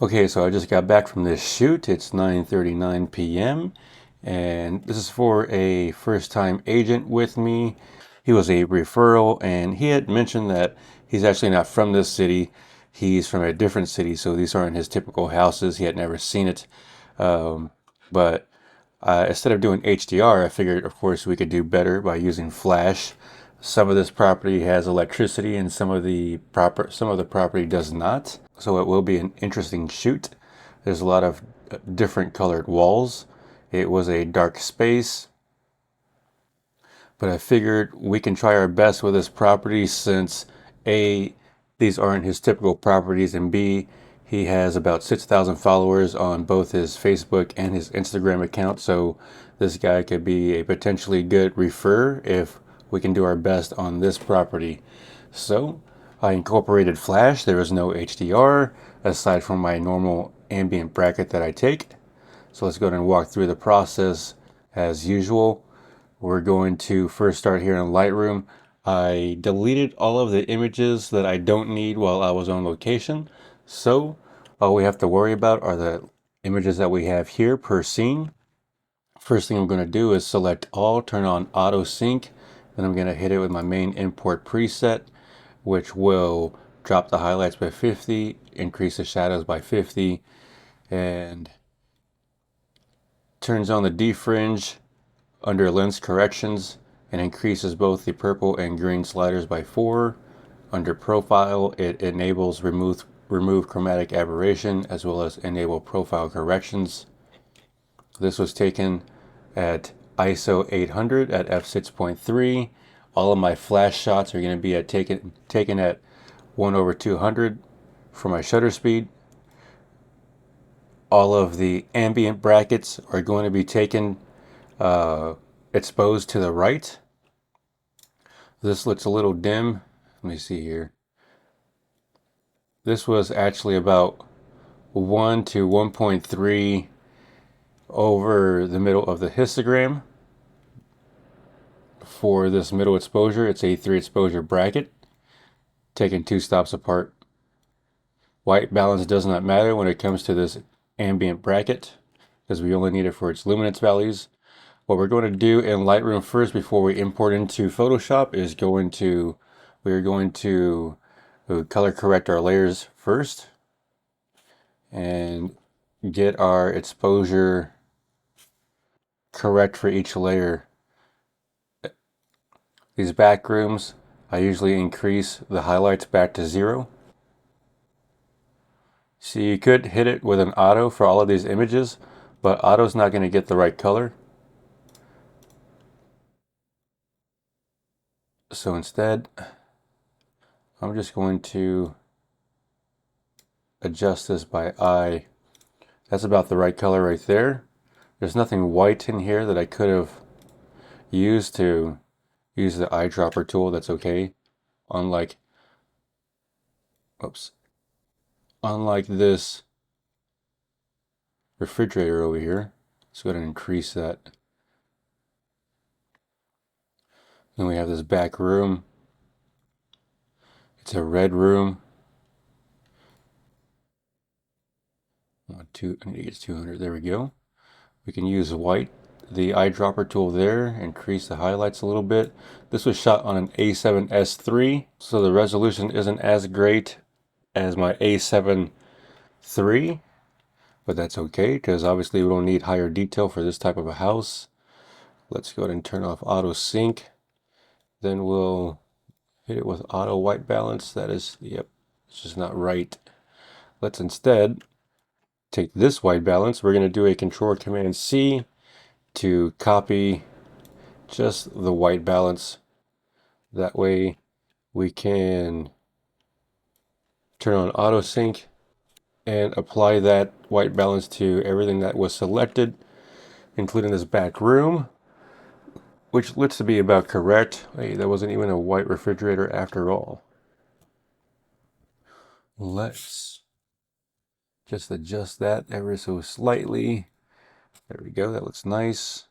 Okay, so I just got back from this shoot. It's 9:39 p.m. and this is for a first-time agent with me. He was a referral and he had mentioned that he's actually not from this city. He's from a different city, so these aren't his typical houses. He had never seen it. But instead of doing HDR, I figured, of course, we could do better by using flash. Some of this property has electricity, and some of the property does not. So it will be an interesting shoot. There's a lot of different colored walls. It was a dark space, but I figured we can try our best with this property since A, these aren't his typical properties, and B, he has about 6,000 followers on both his Facebook and his Instagram account. So this guy could be a potentially good refer if we can do our best on this property. So I incorporated flash. There is no HDR aside from my normal ambient bracket that I take. So let's go ahead and walk through the process as usual. We're going to first start here in Lightroom. I deleted all of the images that I don't need while I was on location. So all we have to worry about are the images that we have here per scene. First thing I'm going to do is select all, turn on auto sync. Then I'm going to hit it with my main import preset, which will drop the highlights by 50, increase the shadows by 50, and turns on the defringe under lens corrections and increases both the purple and green sliders by 4. Under profile, it enables remove chromatic aberration as well as enable profile corrections. This was taken at ISO 800 at f6.3. All of my flash shots are going to be taken at 1/200 for my shutter speed. All of the ambient brackets are going to be taken exposed to the right. This looks a little dim. Let me see here. This was actually about 1 to 1.3 over the middle of the histogram. For this middle exposure, it's a 3 exposure bracket, taken 2 stops apart. White balance does not matter when it comes to this ambient bracket, because we only need it for its luminance values. What we're going to do in Lightroom first before we import into Photoshop is we're going to color correct our layers first and get our exposure correct for each layer. These back rooms, I usually increase the highlights back to 0. So you could hit it with an auto for all of these images, but auto's not going to get the right color. So instead, I'm just going to adjust this by eye. That's about the right color right there. There's nothing white in here that I could have used to use the eyedropper tool. That's okay. Unlike, oops, unlike this refrigerator over here. Let's go ahead and increase that. Then we have this back room. It's a red room. I need to get 200. There we go. We can use white, the eyedropper tool there, increase the highlights a little bit. This was shot on an A7S3, so the resolution isn't as great as my A7 III, but that's okay because obviously we don't need higher detail for this type of a house. Let's go ahead and turn off auto sync. Then we'll hit it with auto white balance. That is, yep, it's just not right. Let's instead take this white balance. We're going to do a Control Command C to copy just the white balance. That way we can turn on auto sync and apply that white balance to everything that was selected, including this back room, which looks to be about correct. Hey, that wasn't even a white refrigerator after all. Let's just adjust that ever so slightly. There we go, that looks nice.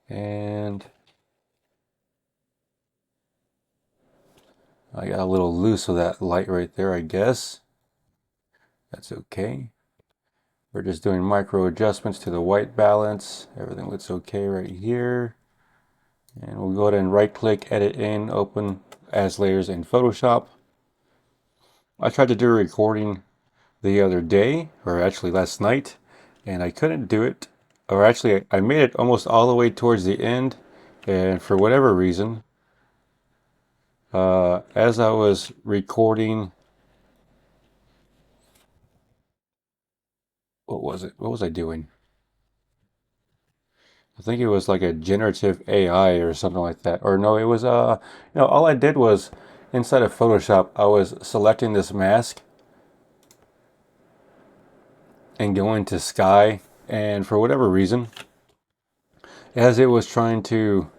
And I got a little loose of that light right there, I guess. That's okay. We're just doing micro adjustments to the white balance. Everything looks okay right here. And we'll go ahead and right click, edit in, open as layers in Photoshop. I tried to do a recording the other day, or actually last night, and I couldn't do it. Or actually, I made it almost all the way towards the end, and for whatever reason, as I was recording, what was it? What was I doing? I think it was like a generative AI or something like that. Or no, it was all I did was inside of Photoshop, I was selecting this mask and going to sky, and for whatever reason, as it was trying to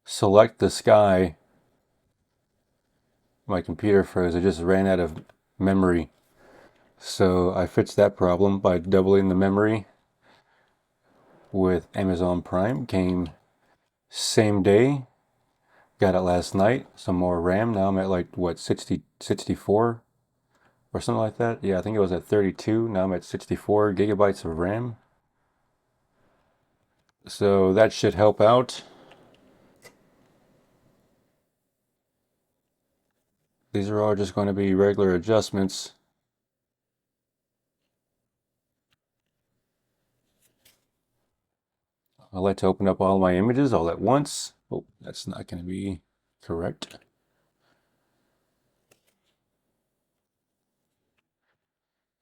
select the sky, my computer froze. It just ran out of memory. So I fixed that problem by doubling the memory with Amazon Prime. Came same day. Got it last night. Some more RAM. Now I'm at like, what, 64 or something like that? Yeah, I think it was at 32. Now I'm at 64 gigabytes of RAM. So that should help out. These are all just going to be regular adjustments. I like to open up all my images all at once. Oh, that's not going to be correct.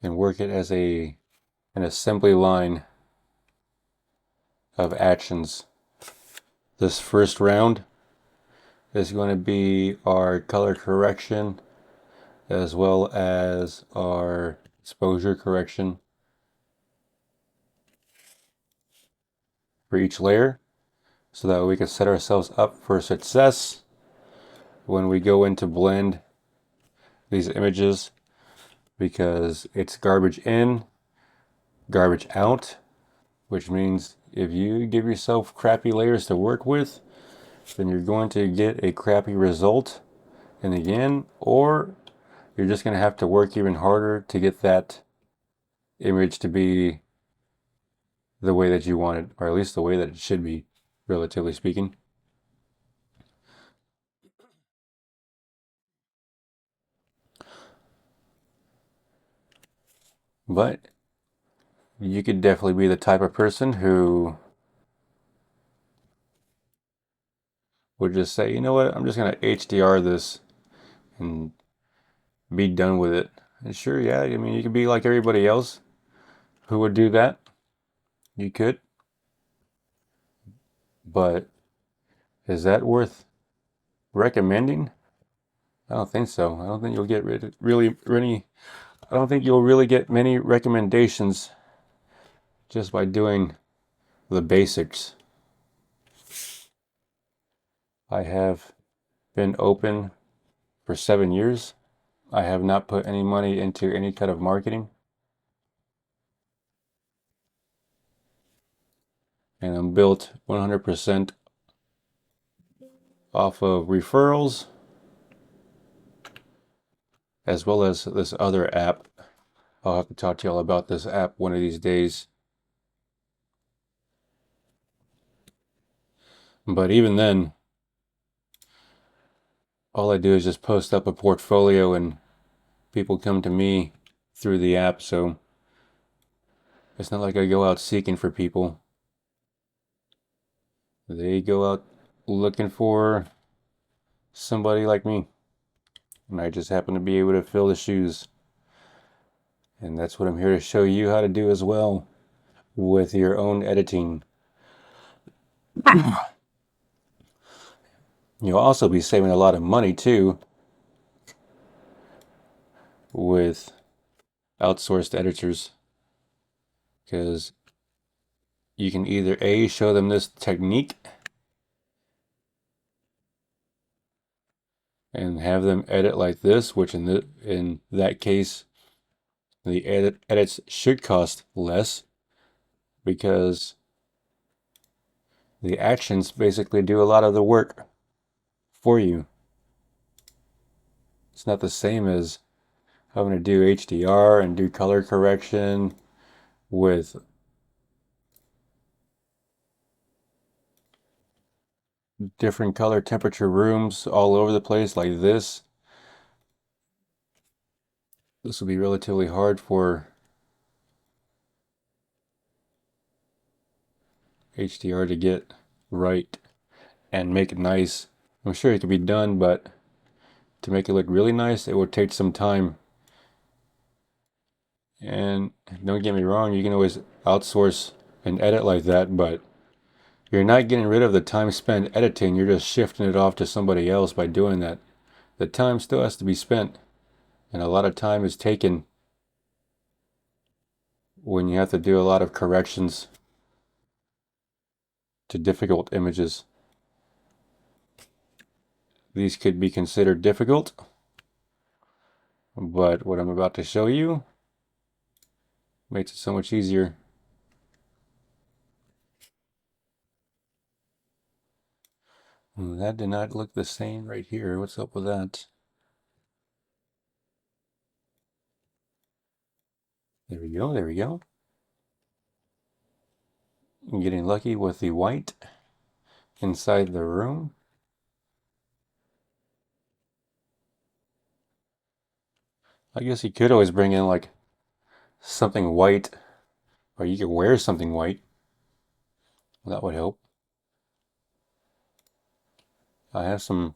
And work it as an assembly line of actions. This first round is going to be our color correction as well as our exposure correction for each layer so that we can set ourselves up for success when we go into blend these images, because it's garbage in, garbage out, which means if you give yourself crappy layers to work with, then you're going to get a crappy result in the end, or you're just going to have to work even harder to get that image to be the way that you want it, or at least the way that it should be, relatively speaking. But you could definitely be the type of person who would just say, you know what, I'm just going to HDR this and be done with it. And sure, yeah, I mean, you could be like everybody else who would do that. You could. But is that worth recommending? I don't think so. I don't think you'll get I don't think you'll really get many recommendations just by doing the basics. I have been open for 7 years. I have not put any money into any kind of marketing. And I'm built 100% off of referrals, as well as this other app. I'll have to talk to y'all about this app one of these days. But even then, all I do is just post up a portfolio and people come to me through the app, so it's not like I go out seeking for people. They go out looking for somebody like me, and I just happen to be able to fill the shoes. And that's what I'm here to show you how to do as well with your own editing. You'll also be saving a lot of money too with outsourced editors, because you can either A, show them this technique and have them edit like this, which in that case the edits should cost less, because the actions basically do a lot of the work for you. It's not the same as having to do HDR and do color correction with different color temperature rooms all over the place like this. This will be relatively hard for HDR to get right and make it nice. I'm sure it could be done, but to make it look really nice, it would take some time. And don't get me wrong, you can always outsource an edit like that, but you're not getting rid of the time spent editing, you're just shifting it off to somebody else by doing that. The time still has to be spent, and a lot of time is taken when you have to do a lot of corrections to difficult images. These could be considered difficult, but what I'm about to show you makes it so much easier. That did not look the same right here. What's up with that? There we go, there we go. I'm getting lucky with the white inside the room. I guess you could always bring in like something white, or you could wear something white. That would help. I have some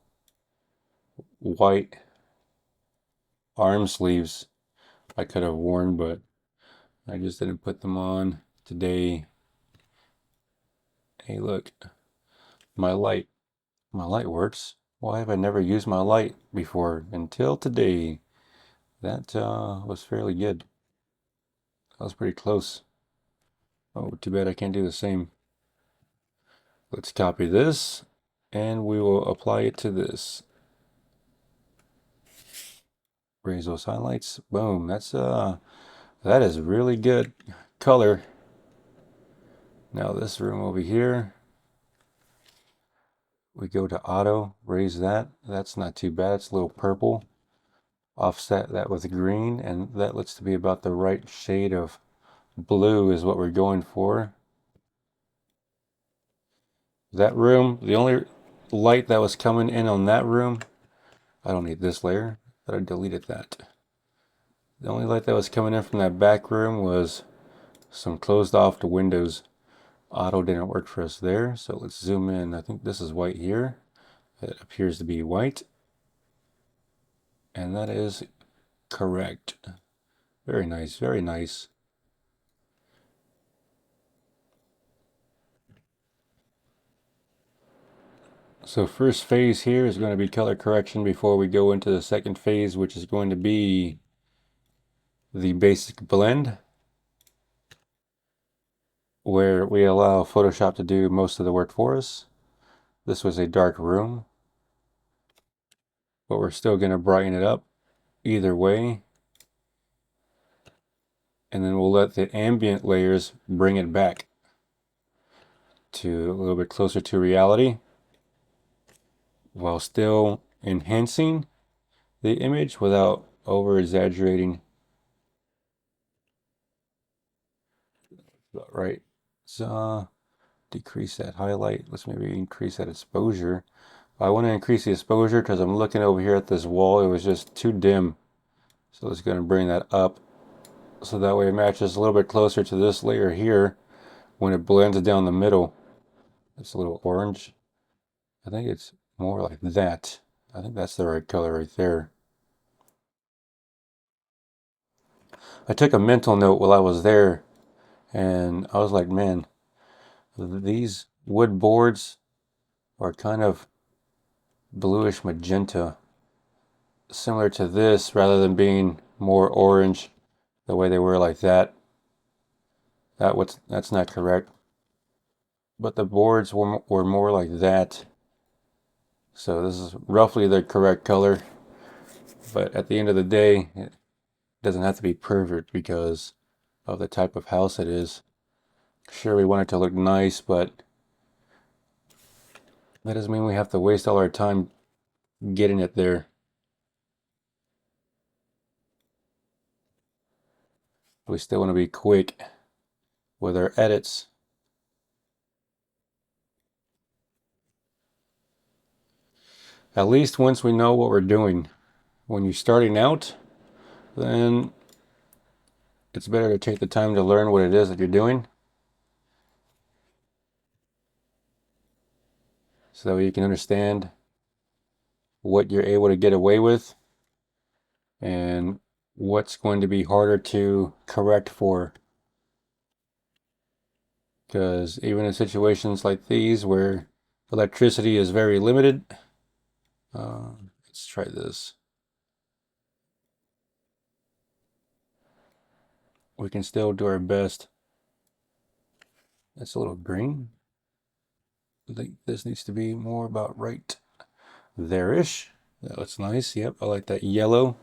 white arm sleeves I could have worn, but I just didn't put them on today. Hey, look, my light. My light works. Why have I never used my light before until today? That was fairly good. That was pretty close. Oh, too bad I can't do the same. Let's copy this and we will apply it to this. Raise those highlights. Boom. That is really good color. Now this room over here, we go to auto, raise that. That's not too bad. It's a little purple. Offset that with green, and that looks to be about the right shade of blue is what we're going for. That room, the only light that was coming in on that room, I don't need this layer, but I deleted that. The only light that was coming in from that back room was some closed off the windows. Auto didn't work for us there, so let's zoom in. I think this is white here. It appears to be white, and that is correct. Very nice, very nice. So first phase here is going to be color correction before we go into the second phase, which is going to be the basic blend, where we allow Photoshop to do most of the work for us. This was a dark room, but we're still going to brighten it up either way. And then we'll let the ambient layers bring it back to a little bit closer to reality, while still enhancing the image without over exaggerating. Right. So decrease that highlight. Let's maybe increase that exposure. I want to increase the exposure because I'm looking over here at this wall. It was just too dim. So it's going to bring that up. So that way it matches a little bit closer to this layer here when it blends down the middle. It's a little orange. I think it's more like that. I think that's the right color right there. I took a mental note while I was there, and I was like, man, these wood boards are kind of bluish magenta, similar to this, rather than being more orange the way they were like that. That's not correct. But the boards were more like that. So this is roughly the correct color. But at the end of the day, it doesn't have to be perfect because of the type of house it is. Sure, we want it to look nice, but that doesn't mean we have to waste all our time getting it there. We still want to be quick with our edits. At least once we know what we're doing. When you're starting out, then it's better to take the time to learn what it is that you're doing, so you can understand what you're able to get away with and what's going to be harder to correct for. Because even in situations like these where electricity is very limited, let's try this. We can still do our best. That's a little green. I think this needs to be more about right there-ish. That looks nice. Yep, I like that yellow.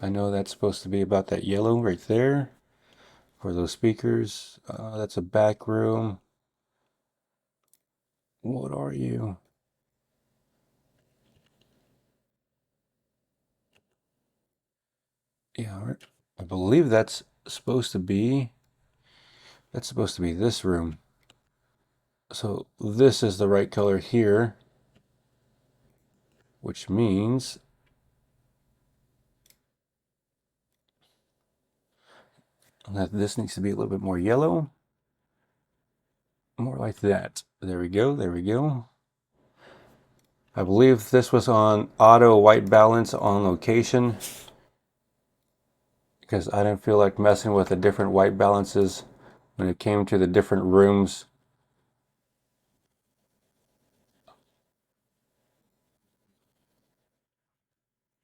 I know that's supposed to be about that yellow right there for those speakers. That's a back room. What are you? Yeah, I believe that's supposed to be this room. So this is the right color here, which means that this needs to be a little bit more yellow. More like that. There we go, there we go. I believe this was on auto white balance on location, because I didn't feel like messing with the different white balances when it came to the different rooms.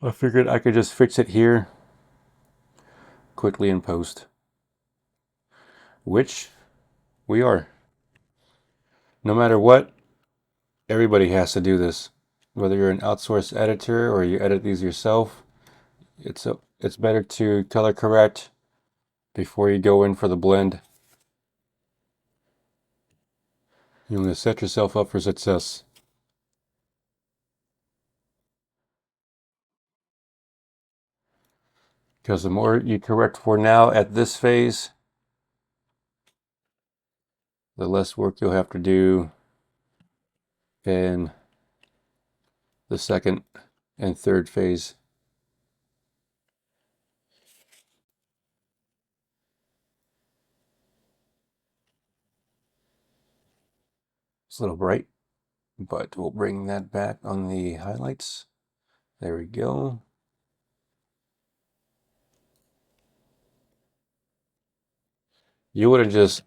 I figured I could just fix it here quickly in post, which we are. No matter what, everybody has to do this. Whether you're an outsourced editor or you edit these yourself, it's better to color correct before you go in for the blend. You want to set yourself up for success. Because the more you correct for now at this phase, the less work you'll have to do in the second and third phase. It's a little bright, but we'll bring that back on the highlights. There we go. You wouldn't just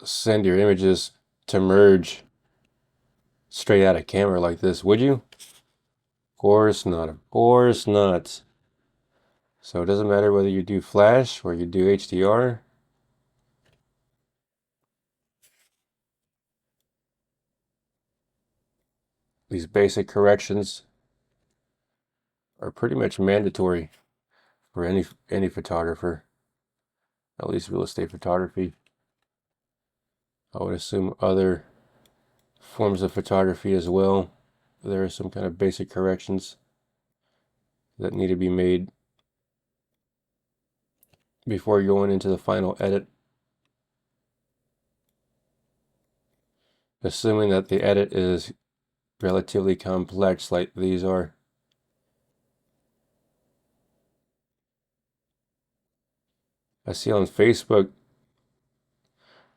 send your images to merge straight out of camera like this, would you? Of course not. Of course not. So it doesn't matter whether you do Flash or you do HDR. These basic corrections are pretty much mandatory for any photographer, at least real estate photography. I would assume other forms of photography as well. There are some kind of basic corrections that need to be made before going into the final edit. Assuming that the edit is relatively complex like these are. I see on Facebook,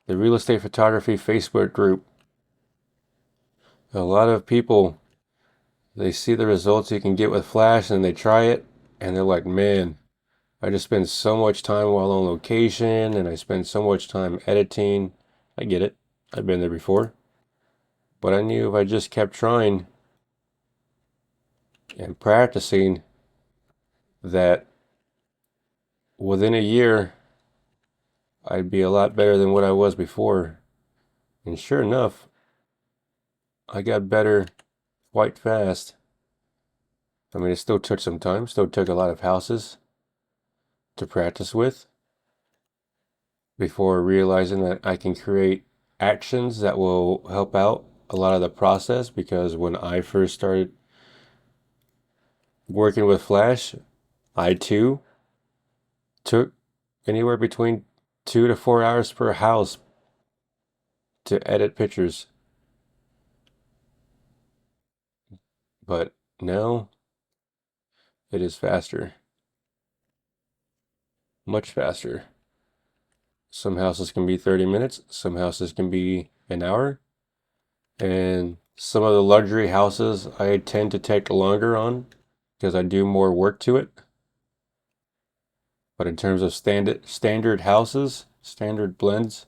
the real estate photography Facebook group, a lot of people, they see the results you can get with Flash and they try it and they're like, man, I just spend so much time while on location and I spend so much time editing. I get it. I've been there before. But I knew if I just kept trying and practicing that within a year, I'd be a lot better than what I was before. And sure enough, I got better quite fast. I mean, it still took some time, still took a lot of houses to practice with before realizing that I can create actions that will help out a lot of the process. Because when I first started working with Flash, I too took anywhere between 2 to 4 hours per house to edit pictures. But no, it is faster. Much faster. Some houses can be 30 minutes, some houses can be an hour, and some of the luxury houses I tend to take longer on because I do more work to it. But in terms of standard houses, standard blends,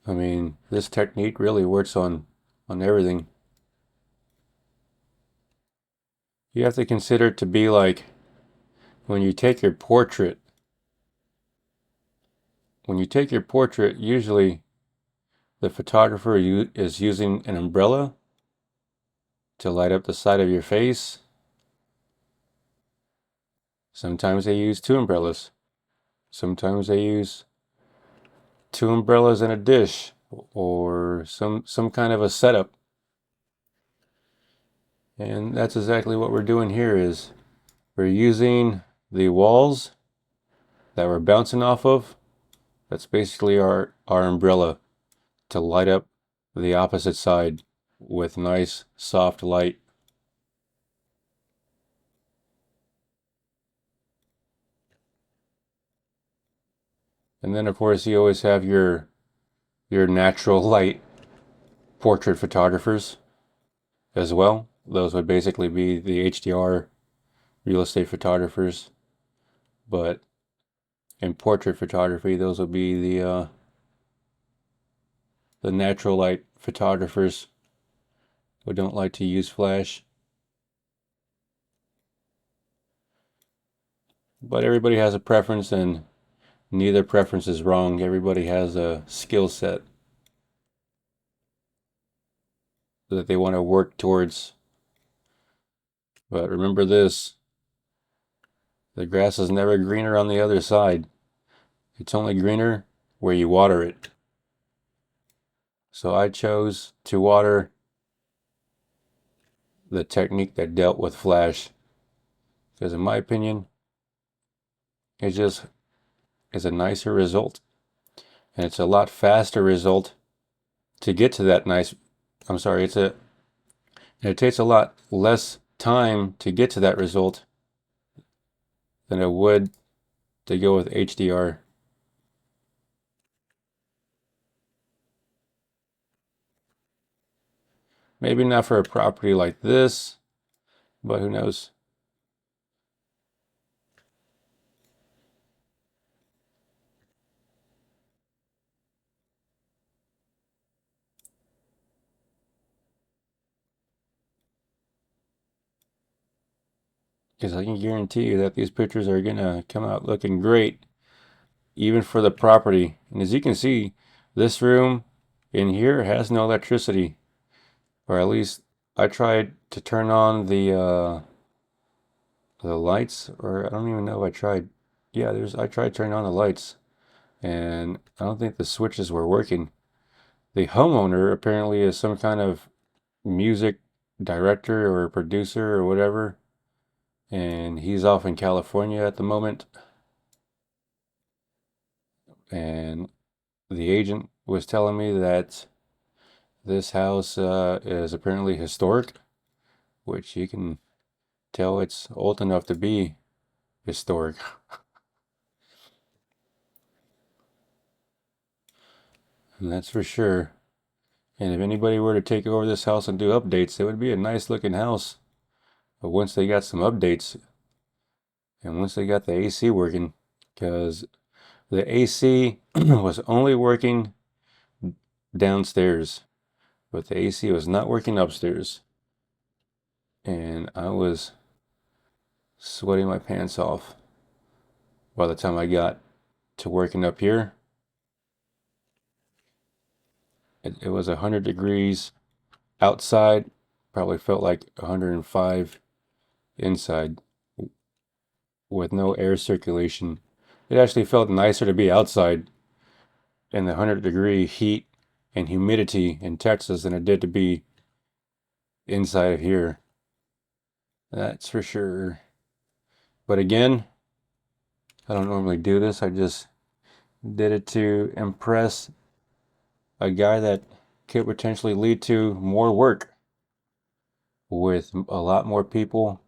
I mean, this technique really works on everything. You have to consider it to be like when you take your portrait. When you take your portrait, usually the photographer is using an umbrella to light up the side of your face. Sometimes they use 2 umbrellas. Sometimes they use 2 umbrellas in a dish or some kind of a setup. And that's exactly what we're doing here is we're using the walls that we're bouncing off of. That's basically our umbrella to light up the opposite side with nice soft light. And then of course you always have your natural light portrait photographers as well. Those would basically be the HDR real estate photographers, but in portrait photography, those would be the natural light photographers who don't like to use flash. But everybody has a preference, and neither preference is wrong. Everybody has a skill set that they want to work towards. But remember this, the grass is never greener on the other side. It's only greener where you water it. So I chose to water the technique that dealt with flash because in my opinion, it just is a nicer result. And it's a lot faster result to get to that nice, it takes a lot less time to get to that result than it would to go with HDR. Maybe not for a property like this, but who knows? Because I can guarantee you that these pictures are gonna come out looking great, even for the property. And as you can see, this room in here has no electricity, or at least I tried to turn on the lights, or I don't even know if I tried. Yeah, I tried turning on the lights, and I don't think the switches were working. The homeowner apparently is some kind of music director or producer or whatever, and he's off in California at the moment. And the agent was telling me that this house is apparently historic, which you can tell it's old enough to be historic. And that's for sure. And if anybody were to take over this house and do updates, it would be a nice looking house. But once they got some updates, and once they got the AC working, because the AC was only working downstairs, but the AC was not working upstairs. And I was sweating my pants off by the time I got to working up here. It was 100 degrees outside, probably felt like 105 inside with no air circulation. It actually felt nicer to be outside in the 100-degree heat and humidity in Texas than it did to be inside of here. That's for sure. But again, I don't normally do this. I just did it to impress a guy that could potentially lead to more work with a lot more people,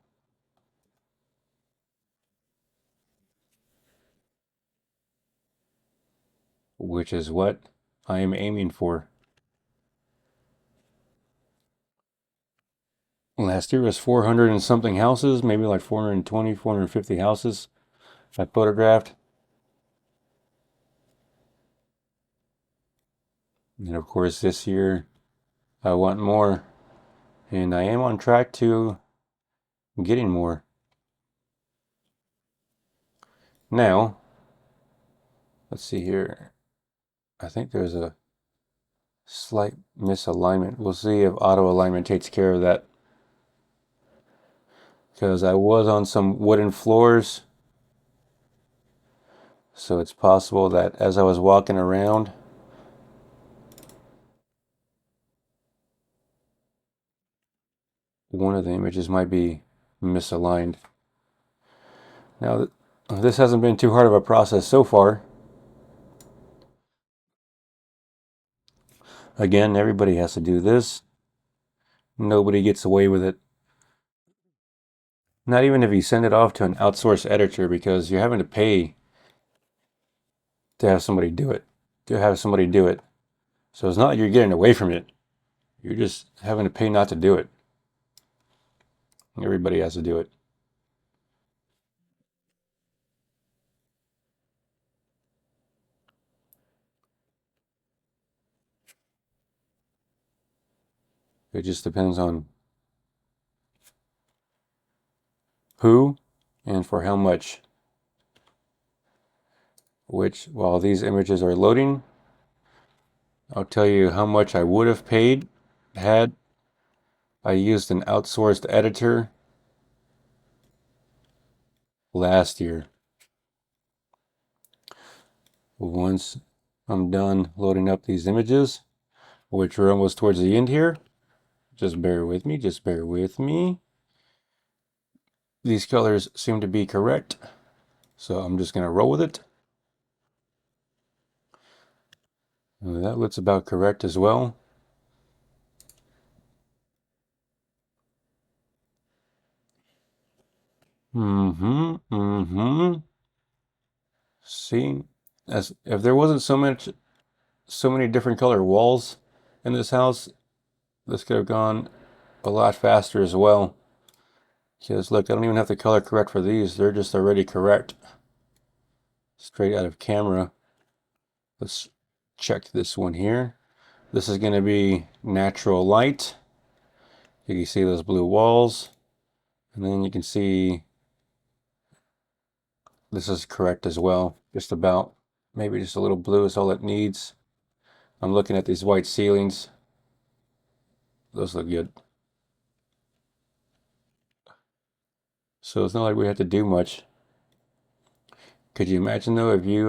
which is what I am aiming for. Last year was 400 and something houses, maybe like 420, 450 houses I photographed. And of course, this year I want more, and I am on track to getting more. Now, let's see here. I think there's a slight misalignment. We'll see if auto alignment takes care of that. Because I was on some wooden floors, so it's possible that as I was walking around, one of the images might be misaligned. Now, this hasn't been too hard of a process so far. Again, everybody has to do this. Nobody gets away with it. Not even if you send it off to an outsourced editor, because you're having to pay to have somebody do it. So it's not like you're getting away from it. You're just having to pay not to do it. Everybody has to do it. It just depends on who and for how much. Which, while these images are loading, I'll tell you how much I would have paid had I used an outsourced editor last year. Once I'm done loading up these images, which are almost towards the end here, just bear with me, just bear with me. These colors seem to be correct, so I'm just going to roll with it. That looks about correct as well. See, as if there wasn't so many different color walls in this house, this could have gone a lot faster as well. Because look, I don't even have to color correct for these. They're just already correct. Straight out of camera. Let's check this one here. This is going to be natural light. You can see those blue walls. And then you can see this is correct as well. Just about. Maybe just a little blue is all it needs. I'm looking at these white ceilings. Those look good. So it's not like we have to do much. Could you imagine though if you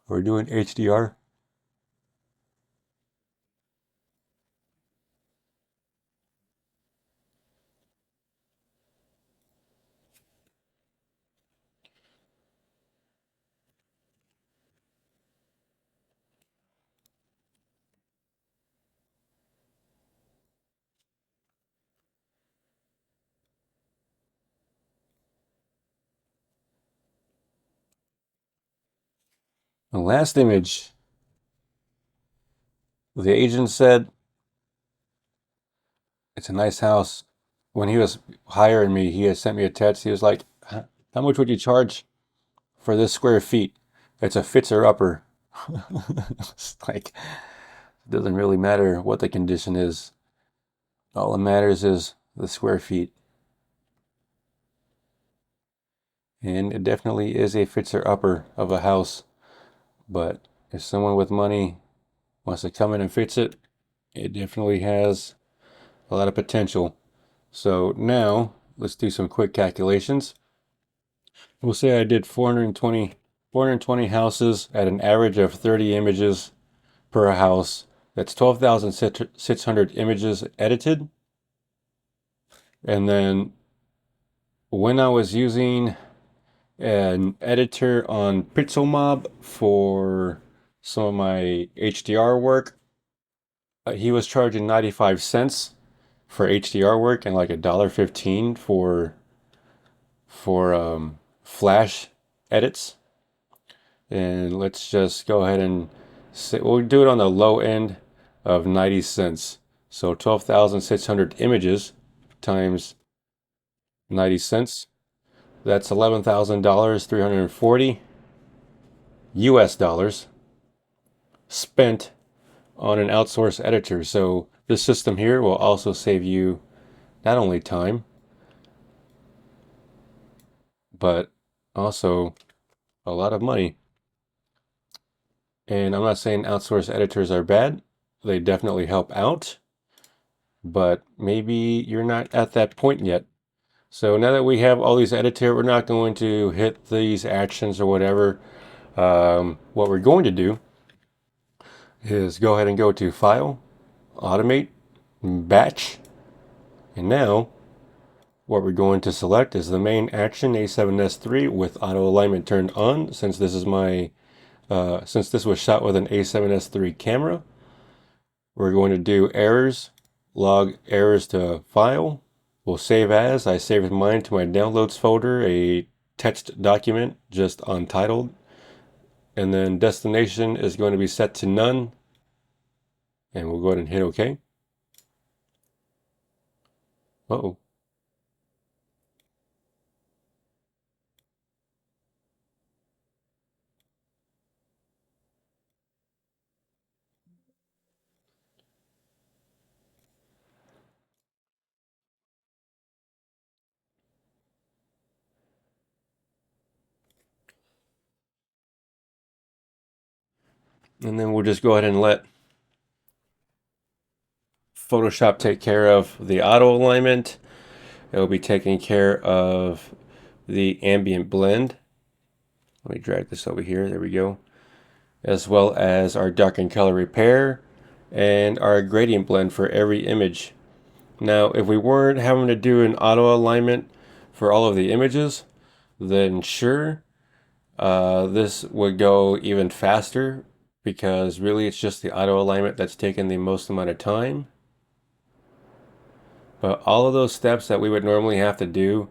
were doing HDR? The last image, the agent said it's a nice house. When he was hiring me, he had sent me a text. He was like, how much would you charge for this square feet? It's a fixer-upper. It's like, it doesn't really matter what the condition is. All that matters is the square feet. And it definitely is a fixer-upper of a house. But if someone with money wants to come in and fix it, it definitely has a lot of potential. So now let's do some quick calculations. We'll say I did 420 houses at an average of 30 images per house. That's 12,600 images edited. And then when I was using an editor on Pixelmob for some of my HDR work, he was charging 95 cents for HDR work and like $1.15 for flash edits. And let's just go ahead and say, we'll do it on the low end of 90 cents. So 12,600 images times 90 cents. That's $11,000, 340 US dollars spent on an outsourced editor. So this system here will also save you not only time, but also a lot of money. And I'm not saying outsourced editors are bad. They definitely help out, but maybe you're not at that point yet. So now that we have all these edited, we're not going to hit these actions or whatever. What we're going to do is go ahead and go to File, Automate, Batch, and now what we're going to select is the main action A7S III with auto alignment turned on. Since this is since this was shot with an A7S III camera, we're going to do errors, log errors to file. We'll save as. I saved mine to my downloads folder, a text document just untitled. And then destination is going to be set to none. And we'll go ahead and hit OK. Uh-oh. And then we'll just go ahead and let Photoshop take care of the auto alignment. It will be taking care of the ambient blend. Let me drag this over here. There we go. As well as our darken color repair and our gradient blend for every image. Now, if we weren't having to do an auto alignment for all of the images, then sure, this would go even faster because really it's just the auto alignment that's taking the most amount of time. But all of those steps that we would normally have to do,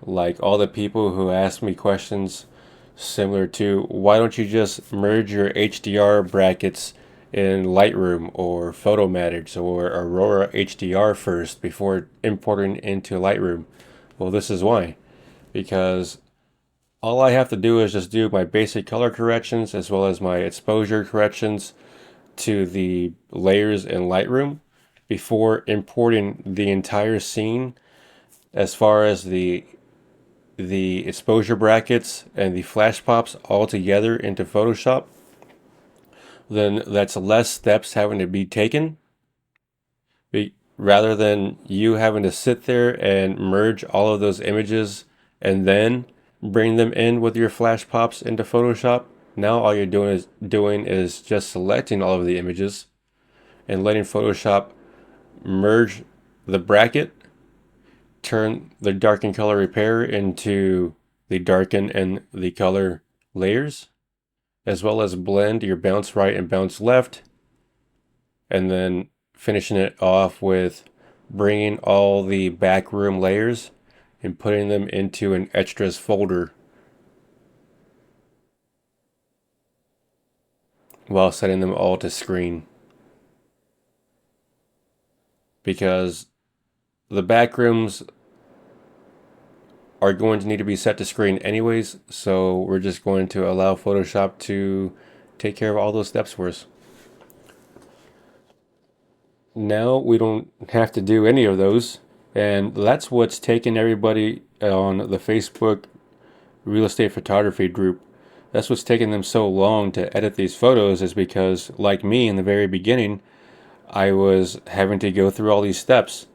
like all the people who ask me questions similar to why don't you just merge your HDR brackets in Lightroom or Photomatix or Aurora HDR first before importing into Lightroom? Well, this is why. Because all I have to do is just do my basic color corrections as well as my exposure corrections to the layers in Lightroom before importing the entire scene as far as the exposure brackets and the flash pops all together into Photoshop. Then that's less steps having to be taken rather than you having to sit there and merge all of those images and then bring them in with your flash pops into Photoshop. Now all you're doing is just selecting all of the images and letting Photoshop merge the bracket, turn the darken color repair into the darken and the color layers, as well as blend your bounce right and bounce left, and then finishing it off with bringing all the backroom layers and putting them into an extras folder while setting them all to screen. Because the backrooms are going to need to be set to screen anyways, so we're just going to allow Photoshop to take care of all those steps for us. Now we don't have to do any of those, and that's what's taken everybody on the Facebook real estate photography group. That's what's taken them so long to edit these photos, is because, like me in the very beginning, I was having to go through all these steps.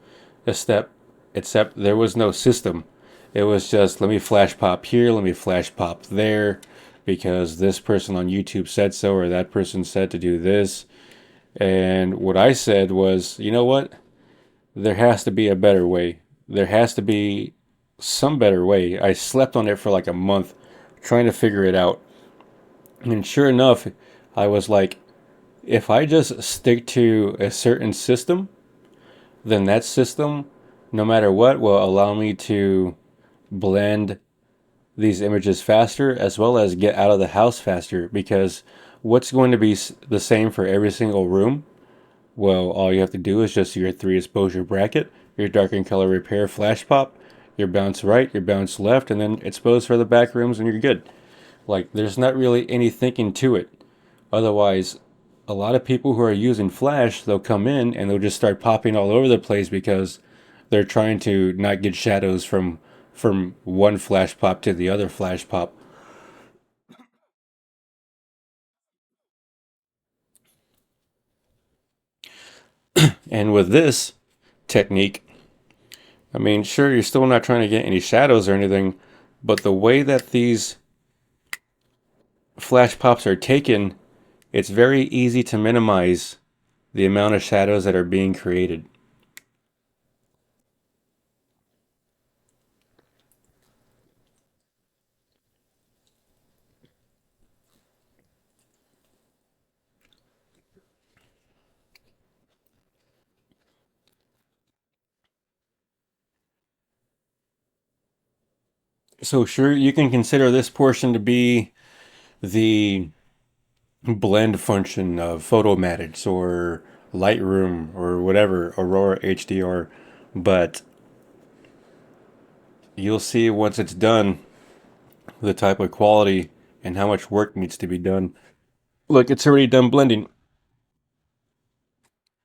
Except there was no system. It was just, let me flash pop here, let me flash pop there, because this person on YouTube said so, or that person said to do this. And what I said was, you know what? There has to be a better way. There has to be some better way. I slept on it for like a month trying to figure it out. And sure enough, I was like, if I just stick to a certain system, then that system, no matter what, will allow me to blend these images faster as well as get out of the house faster. Because what's going to be the same for every single room? Well, all you have to do is just your 3 exposure bracket, your darken color repair flash pop, your bounce right, your bounce left, and then expose for the back rooms and you're good. Like, there's not really any thinking to it. Otherwise, a lot of people who are using Flash, they'll come in and they'll just start popping all over the place because they're trying to not get shadows from one flash pop to the other flash pop. And with this technique, I mean, sure, you're still not trying to get any shadows or anything, but the way that these flash pops are taken, it's very easy to minimize the amount of shadows that are being created. So sure, you can consider this portion to be the blend function of Photomatix or Lightroom or whatever, Aurora HDR, but you'll see once it's done the type of quality and how much work needs to be done. Look, it's already done blending.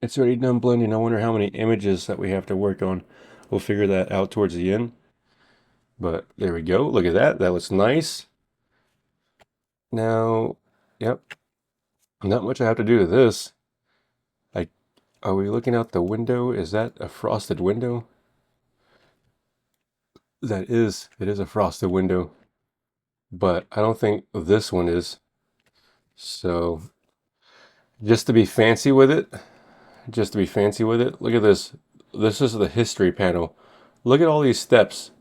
It's already done blending. I wonder how many images that we have to work on. We'll figure that out towards the end. But there we go. Look at that. That looks nice. Now, yep, not much I have to do to this. I Are we looking out the window? Is that a frosted window? That is, it is a frosted window, but I don't think this one is. So just to be fancy with it, look at this. This is the history panel. Look at all these steps.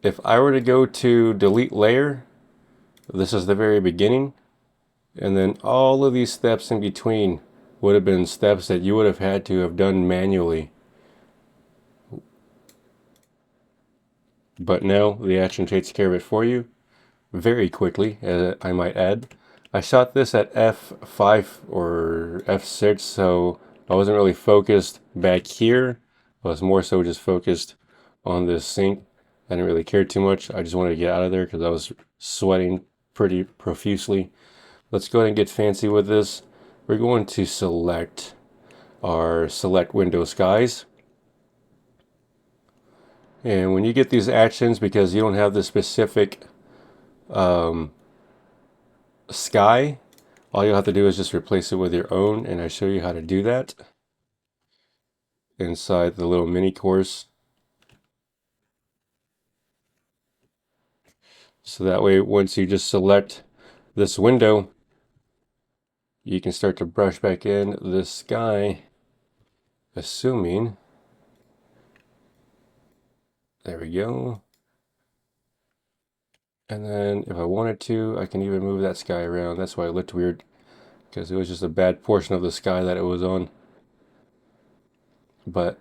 If I were to go to delete layer, this is the very beginning, and then all of these steps in between would have been steps that you would have had to have done manually. But now the action takes care of it for you very quickly, I might add. I shot this at f5 or f6, so I wasn't really focused back here. I was more so just focused on this sink. I didn't really care too much. I just wanted to get out of there because I was sweating pretty profusely. Let's go ahead and get fancy with this. We're going to select our select window skies. And when you get these actions, because you don't have the specific sky, all you'll have to do is just replace it with your own, and I show you how to do that inside the little mini course. So that way, once you just select this window, you can start to brush back in this sky, assuming, there we go. And then if I wanted to, I can even move that sky around. That's why it looked weird, because it was just a bad portion of the sky that it was on. But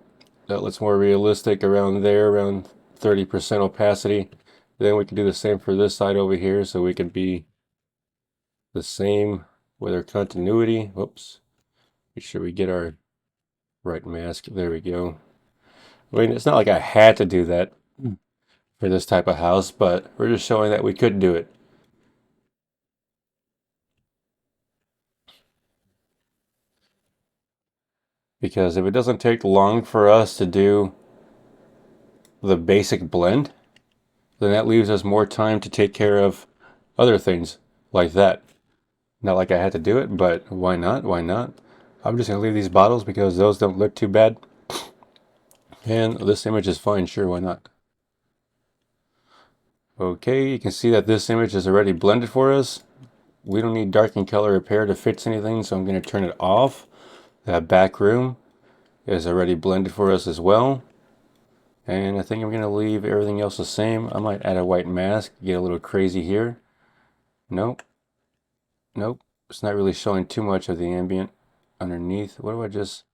that looks more realistic around there, around 30% opacity. Then we can do the same for this side over here, so we can be the same with our continuity. Whoops. Make sure we get our right mask. There we go. I mean, it's not like I had to do that for this type of house, but we're just showing that we could do it. Because if it doesn't take long for us to do the basic blend, then that leaves us more time to take care of other things like that. Not like I had to do it, but why not? Why not? I'm just going to leave these bottles because those don't look too bad. And this image is fine, sure, why not? Okay, you can see that this image is already blended for us. We don't need darken color repair to fix anything, so I'm going to turn it off. That back room is already blended for us as well. And I think I'm going to leave everything else the same. I might add a white mask, get a little crazy here. Nope. Nope. It's not really showing too much of the ambient underneath. What do I just...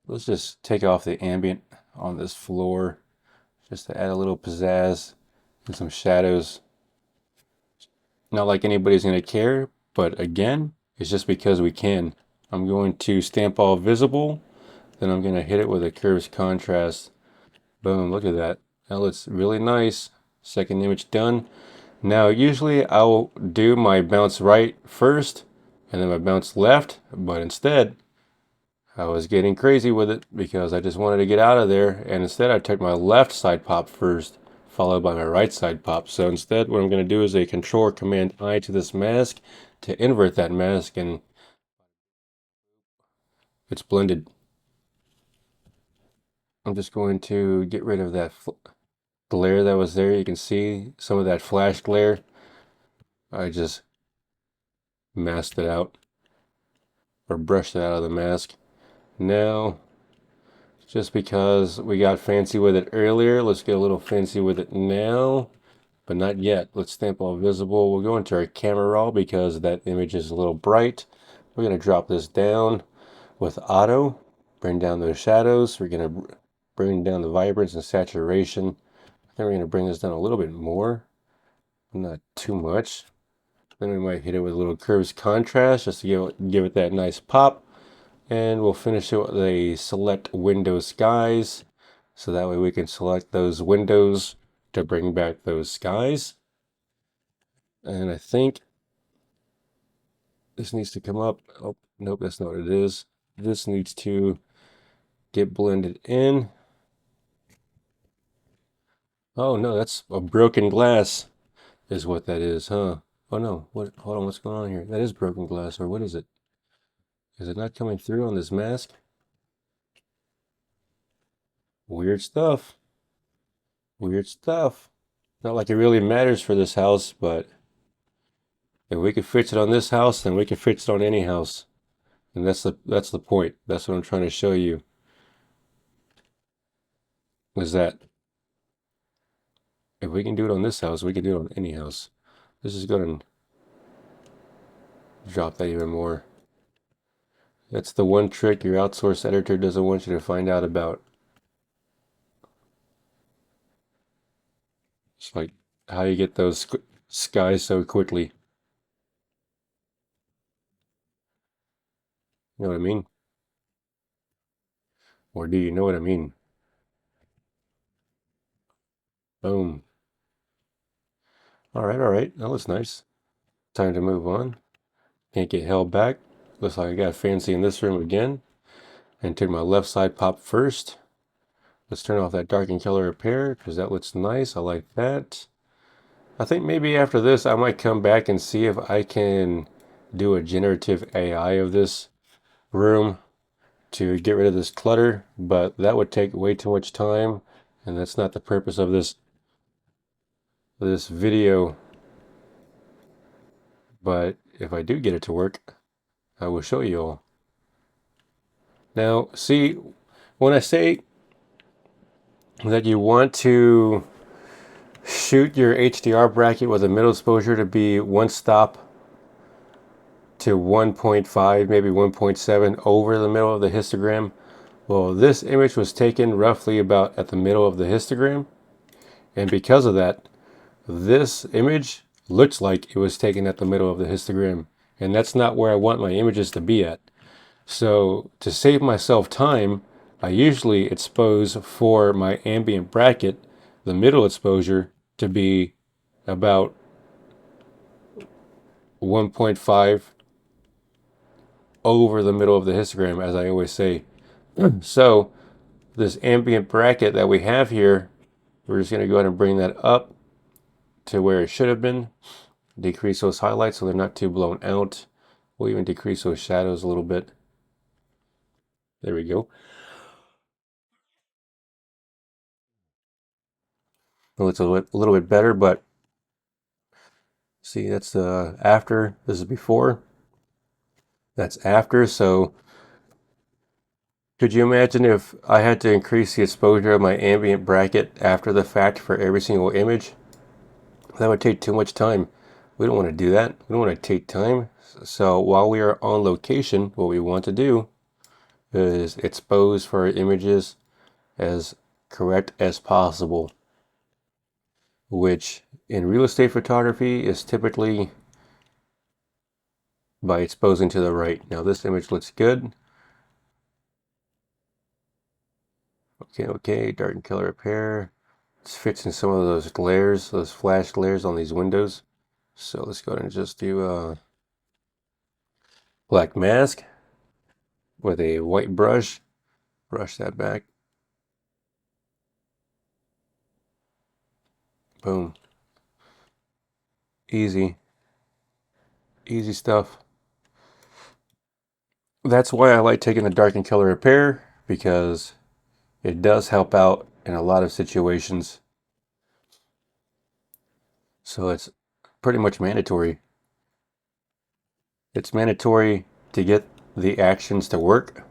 Let's just take off the ambient on this floor just to add a little pizzazz and some shadows. Not like anybody's going to care, but again, it's just because we can. I'm going to stamp all visible, then I'm going to hit it with a curves contrast. Boom, look at that. That looks really nice. Second image done. Now, usually I'll do my bounce right first and then my bounce left, but instead I was getting crazy with it because I just wanted to get out of there, and instead I took my left side pop first, followed by my right side pop. So instead what I'm going to do is a Control Command I to this mask to invert that mask, and it's blended. I'm just going to get rid of that glare that was there. You can see some of that flash glare. I just masked it out or brushed it out of the mask. Now, just because we got fancy with it earlier, let's get a little fancy with it now, but not yet. Let's stamp all visible. We'll go into our camera raw because that image is a little bright. We're going to drop this down with auto, bring down those shadows. We're going to bring down the vibrance and saturation. Then we're going to bring this down a little bit more, not too much. Then we might hit it with a little curves contrast just to give it that nice pop. And we'll finish it with a select window skies. So that way we can select those windows to bring back those skies. And I think this needs to come up. Oh, nope, that's not what it is. This needs to get blended in. Oh no, that's a broken glass is what that is, huh? Oh no, what? Hold on, what's going on here? That is broken glass, or what is it? Is it not coming through on this mask? Weird stuff. Weird stuff. Not like it really matters for this house, but if we can fix it on this house, then we can fix it on any house. And that's the point. That's what I'm trying to show you. Is that if we can do it on this house, we can do it on any house. This is going to drop that even more. That's the one trick your outsourced editor doesn't want you to find out about. It's like how you get those skies so quickly. You know what I mean? Or do you know what I mean? Boom. All right. That looks nice. Time to move on. Can't get held back. Looks like I got fancy in this room again. And took my left side pop first. Let's turn off that darken color repair because that looks nice. I like that. I think maybe after this I might come back and see if I can do a generative AI of this room to get rid of this clutter, but that would take way too much time, and that's not the purpose of this video. But if I do get it to work, I will show you all. Now, see, when I say that you want to shoot your HDR bracket with a middle exposure to be one stop to 1.5, maybe 1.7 over the middle of the histogram. Well, this image was taken roughly about at the middle of the histogram. And because of that, this image looks like it was taken at the middle of the histogram. And that's not where I want my images to be at. So to save myself time, I usually expose for my ambient bracket, the middle exposure to be about 1.5 over the middle of the histogram, as I always say. So this ambient bracket that we have here, we're just going to go ahead and bring that up to where it should have been. Decrease those highlights so they're not too blown out. We'll even decrease those shadows a little bit. There we go. It looks a little bit better, but see, that's after. This is before. That's after. So Could you imagine if I had to increase the exposure of my ambient bracket after the fact for every single image? That would take too much time. We don't want to do that. We don't want to take time. So while we are on location, what we want to do is expose for our images as correct as possible, which in real estate photography is typically by exposing to the right. Now this image looks good. Okay, darken color repair. It's fixing some of those glares, those flash glares on these windows. So let's go ahead and just do a black mask with a white brush. Brush that back. Boom. Easy. Easy stuff. That's why I like taking the darken color repair, because it does help out in a lot of situations. So it's pretty much mandatory. It's mandatory to get the actions to work.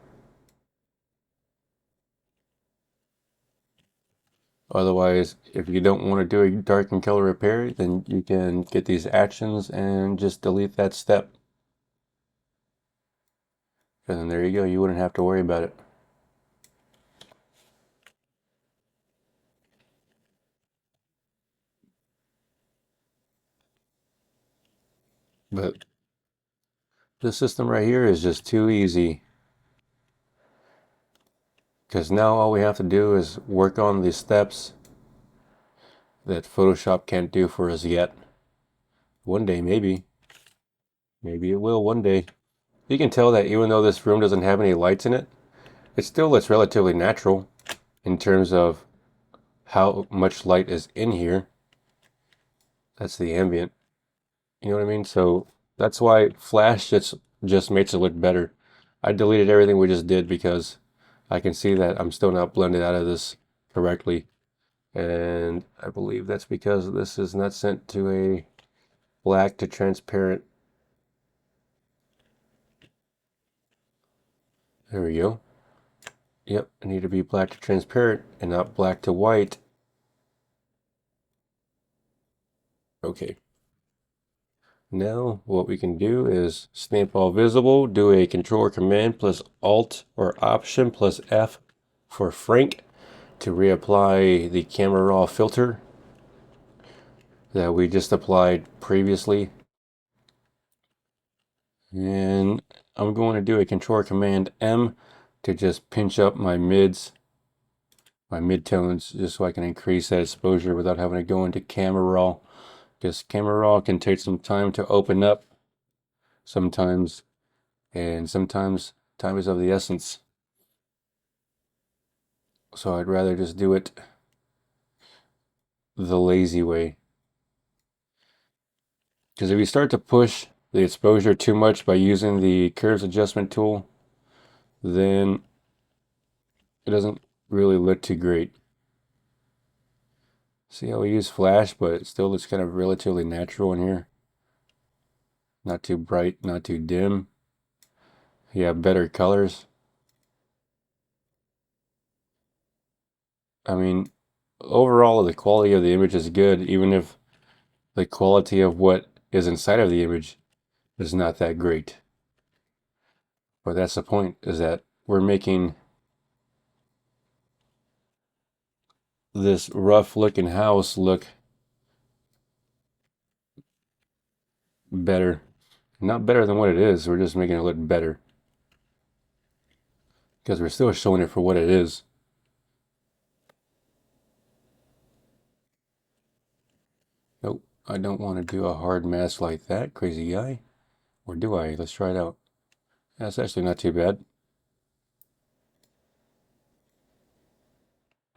Otherwise, if you don't want to do a darken color repair, then you can get these actions and just delete that step. And then there you go, you wouldn't have to worry about it. But this system right here is just too easy. Because now all we have to do is work on the steps that Photoshop can't do for us yet. One day, maybe. Maybe it will one day. You can tell that even though this room doesn't have any lights in it, it still looks relatively natural in terms of how much light is in here. That's the ambient. You know what I mean? So that's why Flash just makes it look better. I deleted everything we just did because I can see that I'm still not blended out of this correctly. And I believe that's because this is not sent to a black to transparent. There we go. Yep, I need to be black to transparent and not black to white. Okay. Now what we can do is stamp all visible, do a Control or Command plus Alt or Option plus F for Frank to reapply the camera raw filter that we just applied previously. And I'm going to do a Control or Command M to just pinch up my mids, my midtones, just so I can increase that exposure without having to go into camera raw. Because camera raw can take some time to open up sometimes, and sometimes time is of the essence. So I'd rather just do it the lazy way. Because if you start to push the exposure too much by using the curves adjustment tool, then it doesn't really look too great. See how we use flash, but it still looks kind of relatively natural in here. Not too bright, not too dim. You have better colors. I mean, overall the quality of the image is good, even if the quality of what is inside of the image is not that great. But that's the point, is that we're making this rough looking house look better. Not better than what it is, we're just making it look better. Because we're still showing it for what it is. Nope, I don't want to do a hard mask like that, crazy guy. Or do I? Let's try it out. That's actually not too bad.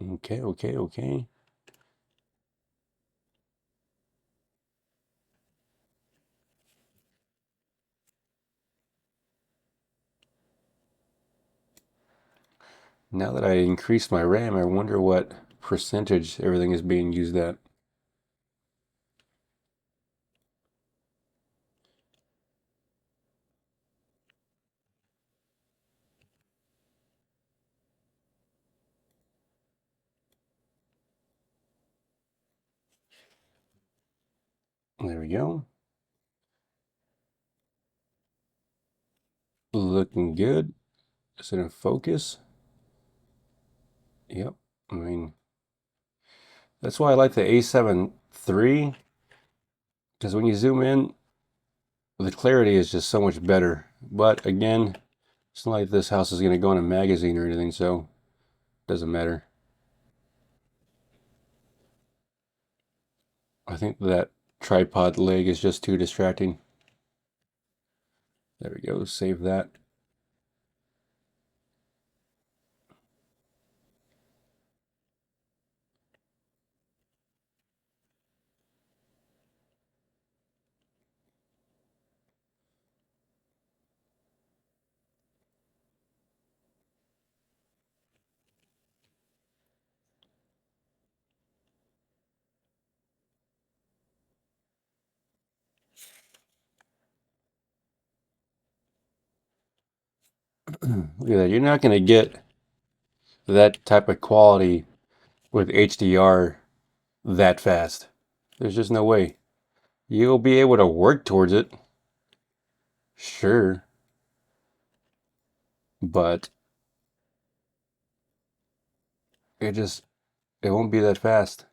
Okay. Now that I increased my RAM, I wonder what percentage everything is being used at. go. Looking good. Is it in focus? Yep. I mean, that's why I like the A7 III, because when you zoom in, the clarity is just so much better. But again, it's not like this house is going to go in a magazine or anything, so it doesn't matter. I think that tripod leg is just too distracting. There we go, save that. Look at that. You're not going to get that type of quality with HDR that fast. There's just no way. You'll be able to work towards it, sure, but it won't be that fast.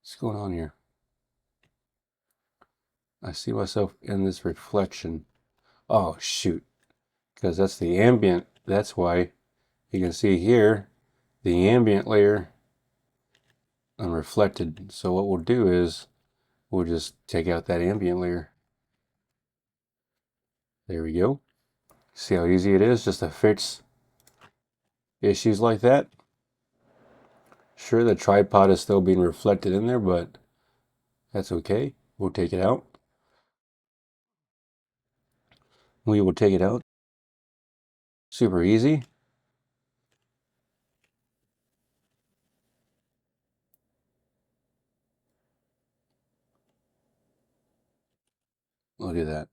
What's going on here? I see myself in this reflection. Oh, shoot. Because that's the ambient. That's why you can see here the ambient layer unreflected. So what we'll do is we'll just take out that ambient layer. There we go. See how easy it is just to fix issues like that? Sure, the tripod is still being reflected in there, but that's okay. We'll take it out. We will take it out. Super easy. Look at that.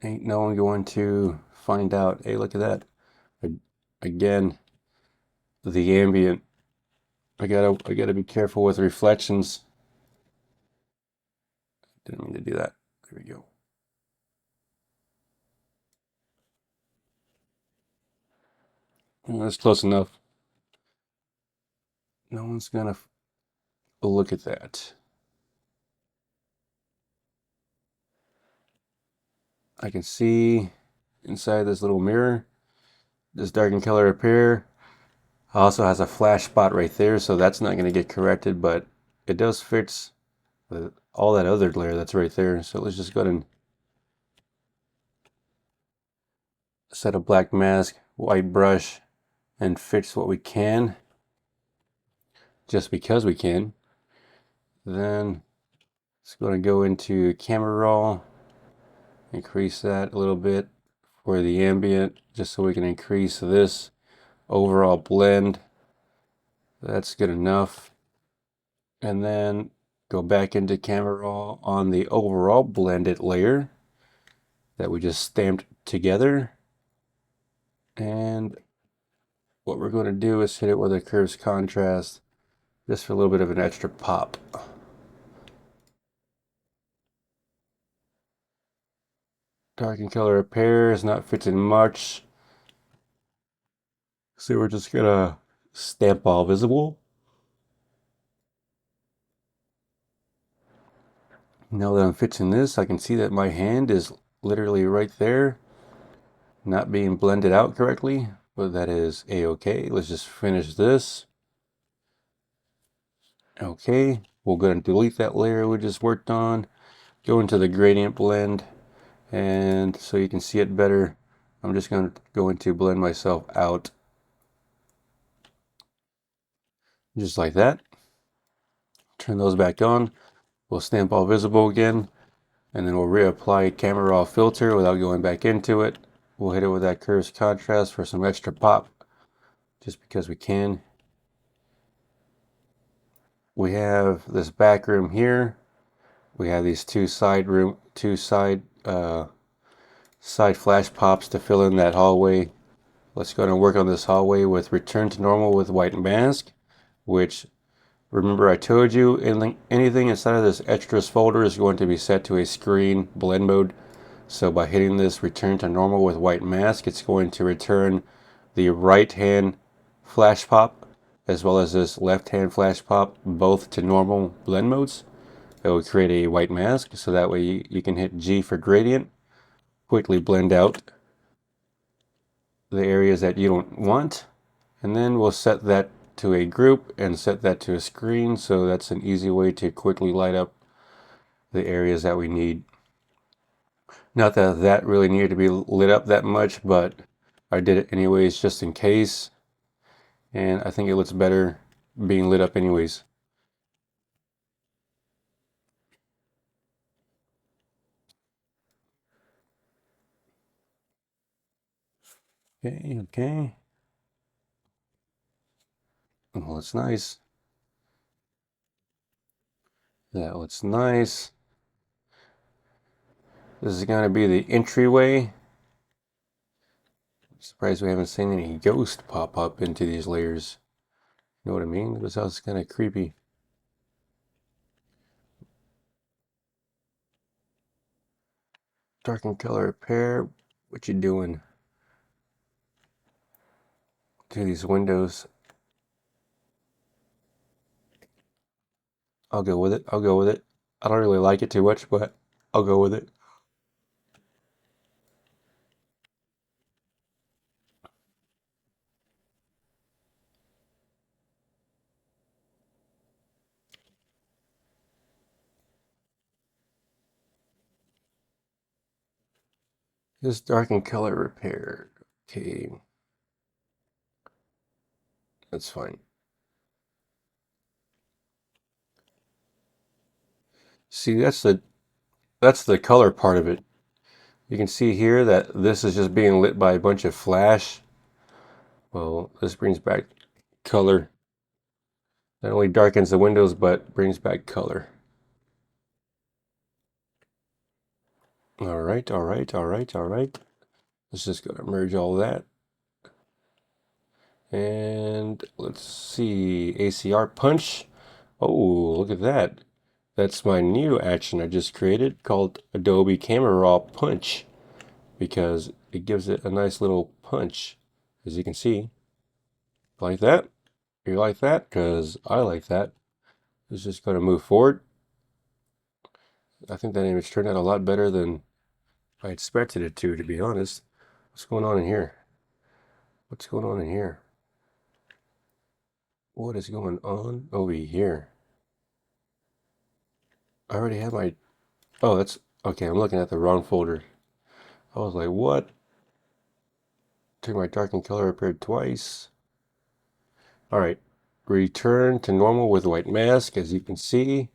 Ain't no one going to find out. Hey, look at that. Again, the ambient. I gotta be careful with reflections. Didn't mean to do that. There we go. Well, that's close enough. No one's gonna look at that. I can see inside this little mirror, this darken color appear. Also has a flash spot right there, so that's not going to get corrected, but it does fix all that other layer that's right there. So let's just go ahead and set a black mask, white brush, and fix what we can, just because we can. Then it's going to go into camera raw, increase that a little bit for the ambient, just so we can increase this overall blend. That's good enough. And then go back into camera raw on the overall blended layer that we just stamped together. And what we're going to do is hit it with a curves contrast just for a little bit of an extra pop. Darken color appear is not fitting much, so we're just gonna stamp all visible. Now that I'm fixing this, I can see that my hand is literally right there, not being blended out correctly, but that is a-okay. Let's just finish this. Okay, we'll go and delete that layer we just worked on, go into the gradient blend, and so you can see it better, I'm just going to go into blend myself out, just like that. Turn those back on. We'll stamp all visible again, and then we'll reapply camera raw filter without going back into it. We'll hit it with that curves contrast for some extra pop, just because we can. We have this back room here. We have these two side flash pops to fill in that hallway. Let's go ahead and work on this hallway with return to normal with white mask, which, remember I told you anything inside of this extras folder is going to be set to a screen blend mode. So by hitting this return to normal with white mask, it's going to return the right hand flash pop as well as this left hand flash pop both to normal blend modes. It will create a white mask, so that way you can hit G for gradient, quickly blend out the areas that you don't want, and then we'll set that to a group and set that to a screen, so that's an easy way to quickly light up the areas that we need. Not that that really needed to be lit up that much, but I did it anyways just in case, and I think it looks better being lit up anyways. Okay, okay. Well, it's nice. That looks nice. This is going to be the entryway. I'm surprised we haven't seen any ghosts pop up into these layers. You know what I mean? This house is kind of creepy. Darken color repair. What you doing to these windows? I'll go with it. I'll go with it. I don't really like it too much, but I'll go with it. Just darken color repair. Okay. That's fine. See, that's the color part of it. You can see here that this is just being lit by a bunch of flash. Well, this brings back color. Not only darkens the windows, but brings back color. All right, all right, all right, all right. Let's just go to merge all that. And let's see, ACR punch. Oh, look at that. That's my new action I just created called Adobe Camera Raw Punch, because it gives it a nice little punch, as you can see. Like that? You like that? Because I like that. It's just going to move forward. I think that image turned out a lot better than I expected it to be honest. What's going on in here? What's going on in here? What is going on over here? I already have my... Oh, that's... Okay, I'm looking at the wrong folder. I was like, what? Took my darken color appeared twice. Alright, return to normal with white mask. As you can see,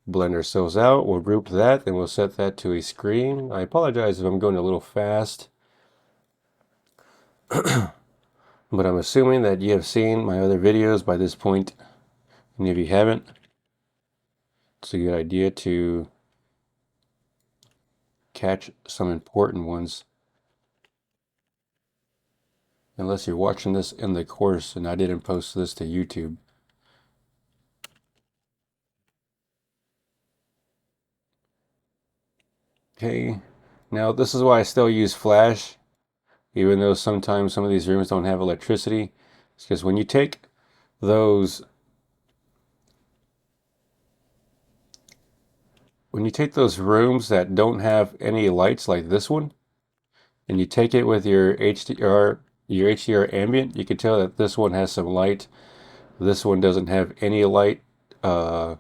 blend ourselves out. We'll group that, then we'll set that to a screen. I apologize if I'm going a little fast. But I'm assuming that you have seen my other videos by this point. And if you haven't, it's a good idea to catch some important ones. Unless you're watching this in the course and I didn't post this to YouTube. Okay, now this is why I still use flash, even though sometimes some of these rooms don't have electricity. It's because when you take those rooms that don't have any lights like this one, and you take it with your HDR ambient, you can tell that this one has some light. This one doesn't have any light, at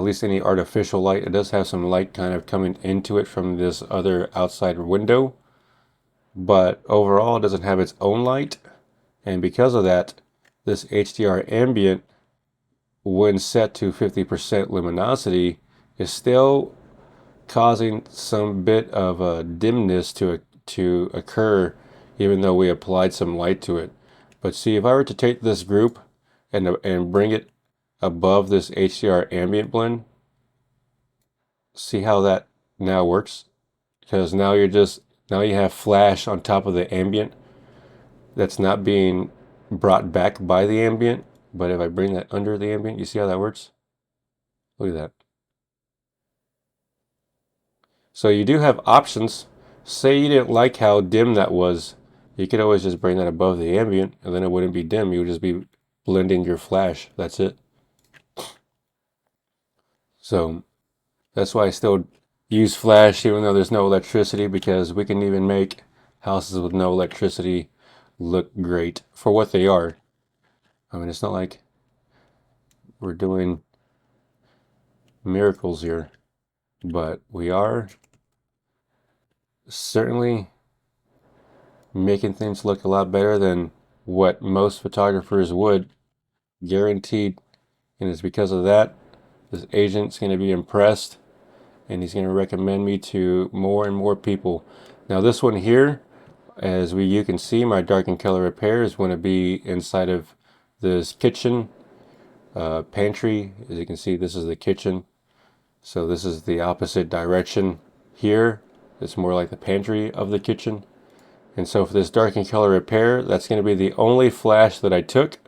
least any artificial light. It does have some light kind of coming into it from this other outside window, but overall it doesn't have its own light. And because of that, this HDR ambient, when set to 50% luminosity, is still causing some bit of a dimness to occur, even though we applied some light to it. But see, if I were to take this group and bring it above this HDR ambient blend, see how that now works? Because now you have flash on top of the ambient. that's not being brought back by the ambient. But if I bring that under the ambient, you see how that works? Look at that. So you do have options. Say you didn't like how dim that was, you could always just bring that above the ambient and then it wouldn't be dim. You would just be blending your flash. That's it. So that's why I still use flash even though there's no electricity, because we can even make houses with no electricity look great for what they are. I mean, it's not like we're doing miracles here, but we are certainly making things look a lot better than what most photographers would, guaranteed. And it's because of that this agent's going to be impressed and he's going to recommend me to more and more people. Now this one here, as you can see, my darken color repair is going to be inside of this kitchen pantry. As you can see, this is the kitchen, so this is the opposite direction here. It's more like the pantry of the kitchen. And so for this darken color repair, that's going to be the only flash that I took.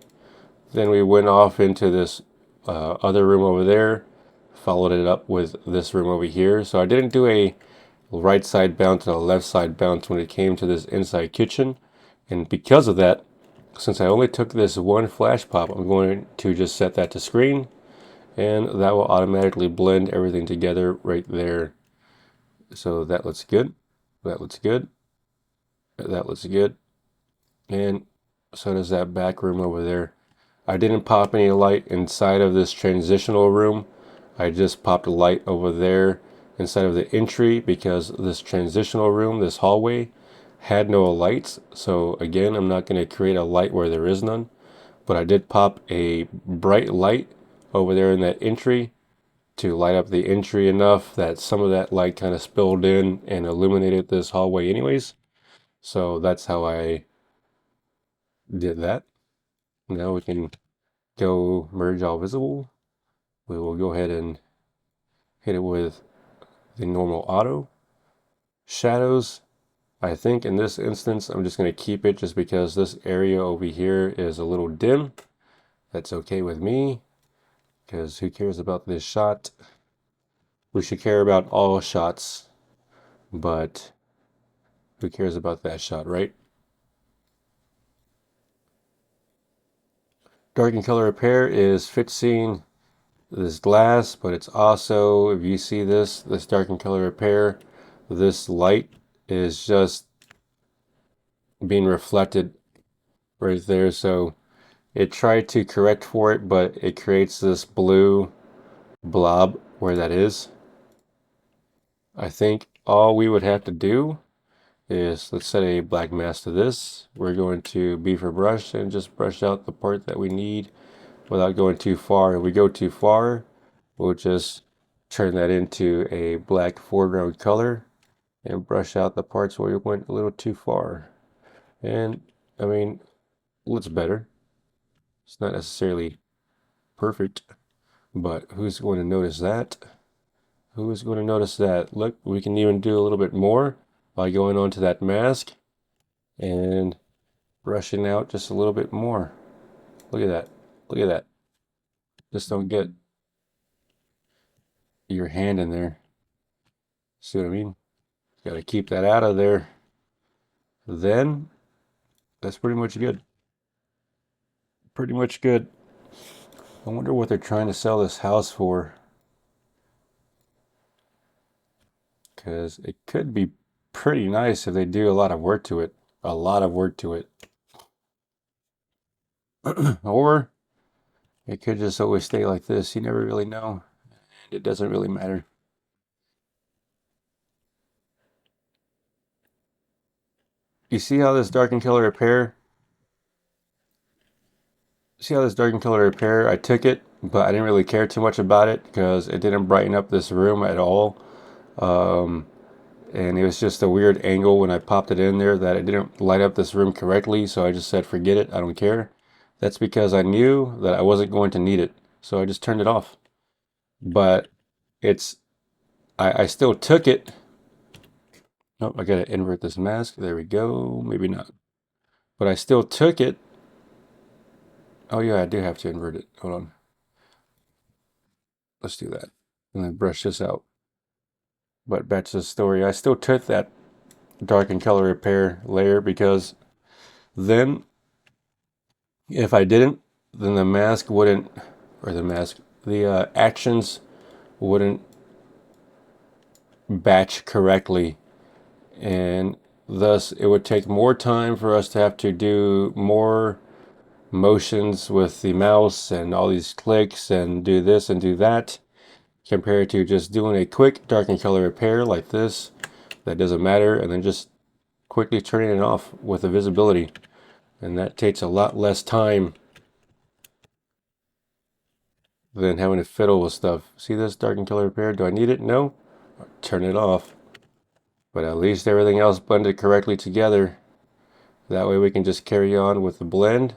Then we went off into this other room over there, followed it up with this room over here. So I didn't do a right side bounce and a left side bounce when it came to this inside kitchen. And because of that, since I only took this one flash pop, I'm going to just set that to screen, and that will automatically blend everything together right there. So that looks good. That looks good. That looks good. And so does that back room over there. I didn't pop any light inside of this transitional room. I just popped a light over there inside of the entry because this transitional room, this hallway, had no lights. So again, I'm not going to create a light where there is none. But I did pop a bright light over there in that entry to light up the entry enough that some of that light kind of spilled in and illuminated this hallway anyways. So that's how I did that. Now we can go merge all visible. We will go ahead and hit it with the normal auto. Shadows, I think in this instance, I'm just going to keep it just because this area over here is a little dim. That's okay with me, because who cares about this shot? We should care about all shots, but who cares about that shot, right? Darken color repair is fixing this glass, but it's also, if you see this darken color repair, this light is just being reflected right there. So it tried to correct for it, but it creates this blue blob where that is. I think all we would have to do is, let's set a black mask to this. We're going to B for brush and just brush out the part that we need without going too far. If we go too far, we'll just turn that into a black foreground color and brush out the parts where we went a little too far. And I mean, it looks better. It's not necessarily perfect, but who's going to notice that? Who is going to notice that? Look, we can even do a little bit more by going onto that mask and brushing out just a little bit more. Look at that. Look at that. Just don't get your hand in there. See what I mean? Got to keep that out of there. Then that's pretty much good. Pretty much good. I wonder what they're trying to sell this house for, because it could be pretty nice if they do a lot of work to it. A lot of work to it. Or it could just always stay like this. You never really know. It doesn't really matter. You see how this darken color repair? See how this darken color repair? I took it, but I didn't really care too much about it because it didn't brighten up this room at all. And it was just a weird angle when I popped it in there that it didn't light up this room correctly. So I just said, forget it. I don't care. That's because I knew that I wasn't going to need it. So I just turned it off. But it's, I still took it. Oh, I gotta invert this mask. There we go. Maybe not. but I still took it. Oh yeah, I do have to invert it. Hold on. Let's do that. And then brush this out. But back to the story. I still took that darken color repair layer because then if I didn't, then the mask wouldn't, or the actions wouldn't batch correctly. And thus it would take more time for us to have to do more motions with the mouse and all these clicks and do this and do that compared to just doing a quick darken color repair like this that doesn't matter, and then just quickly turning it off with the visibility. And that takes a lot less time than having to fiddle with stuff. See this darken color repair? Do I need it? No. Turn it off. But at least everything else blended correctly together. That way we can just carry on with the blend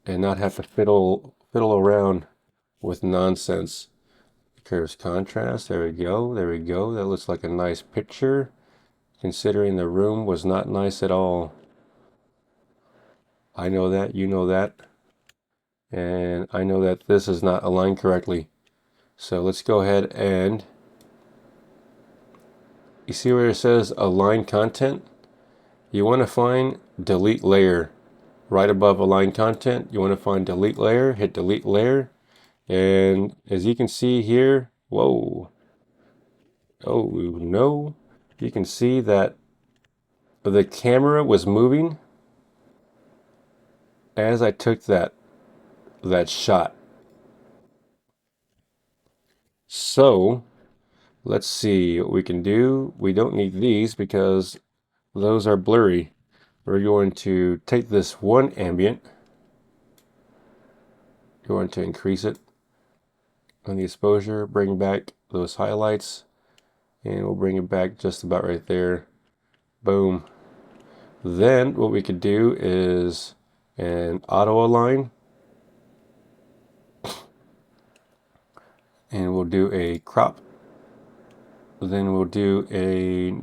and not have to fiddle around with nonsense. Curves contrast. There we go. There we go. That looks like a nice picture, considering the room was not nice at all. I know that. You know that. And I know that this is not aligned correctly. So let's go ahead and, you see where it says align content? You want to find delete layer right above align content. You want to find delete layer, hit delete layer. And as you can see here, whoa, oh no, you can see that the camera was moving as I took that shot. So let's see what we can do. We don't need these because those are blurry. We're going to take this one ambient. We're going to increase it on the exposure, bring back those highlights, and we'll bring it back just about right there. Boom. Then what we could do is an auto align, and we'll do a crop. Then we'll do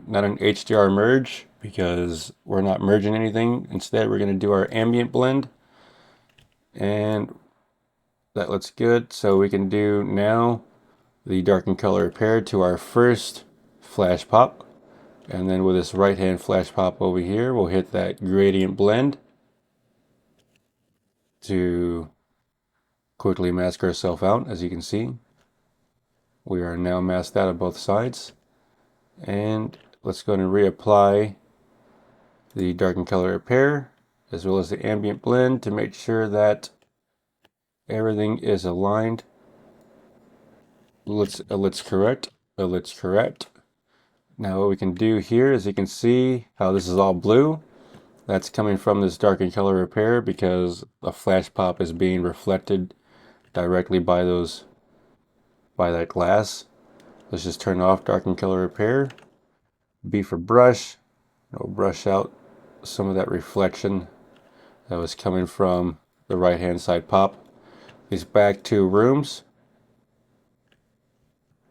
not an HDR merge because we're not merging anything. Instead, we're going to do our ambient blend, and that looks good. So we can do now the darken color repair to our first flash pop. And then with this right hand flash pop over here, we'll hit that gradient blend to quickly mask ourselves out. As you can see, we are now masked out of both sides. And let's go ahead and reapply the darken color repair as well as the ambient blend to make sure that everything is aligned. Let's correct. Now what we can do here is you can see how this is all blue. That's coming from this darken color repair because a flash pop is being reflected directly by that glass. Let's just turn off darken color repair. B for brush. We'll brush out some of that reflection that was coming from the right hand side pop. These back two rooms,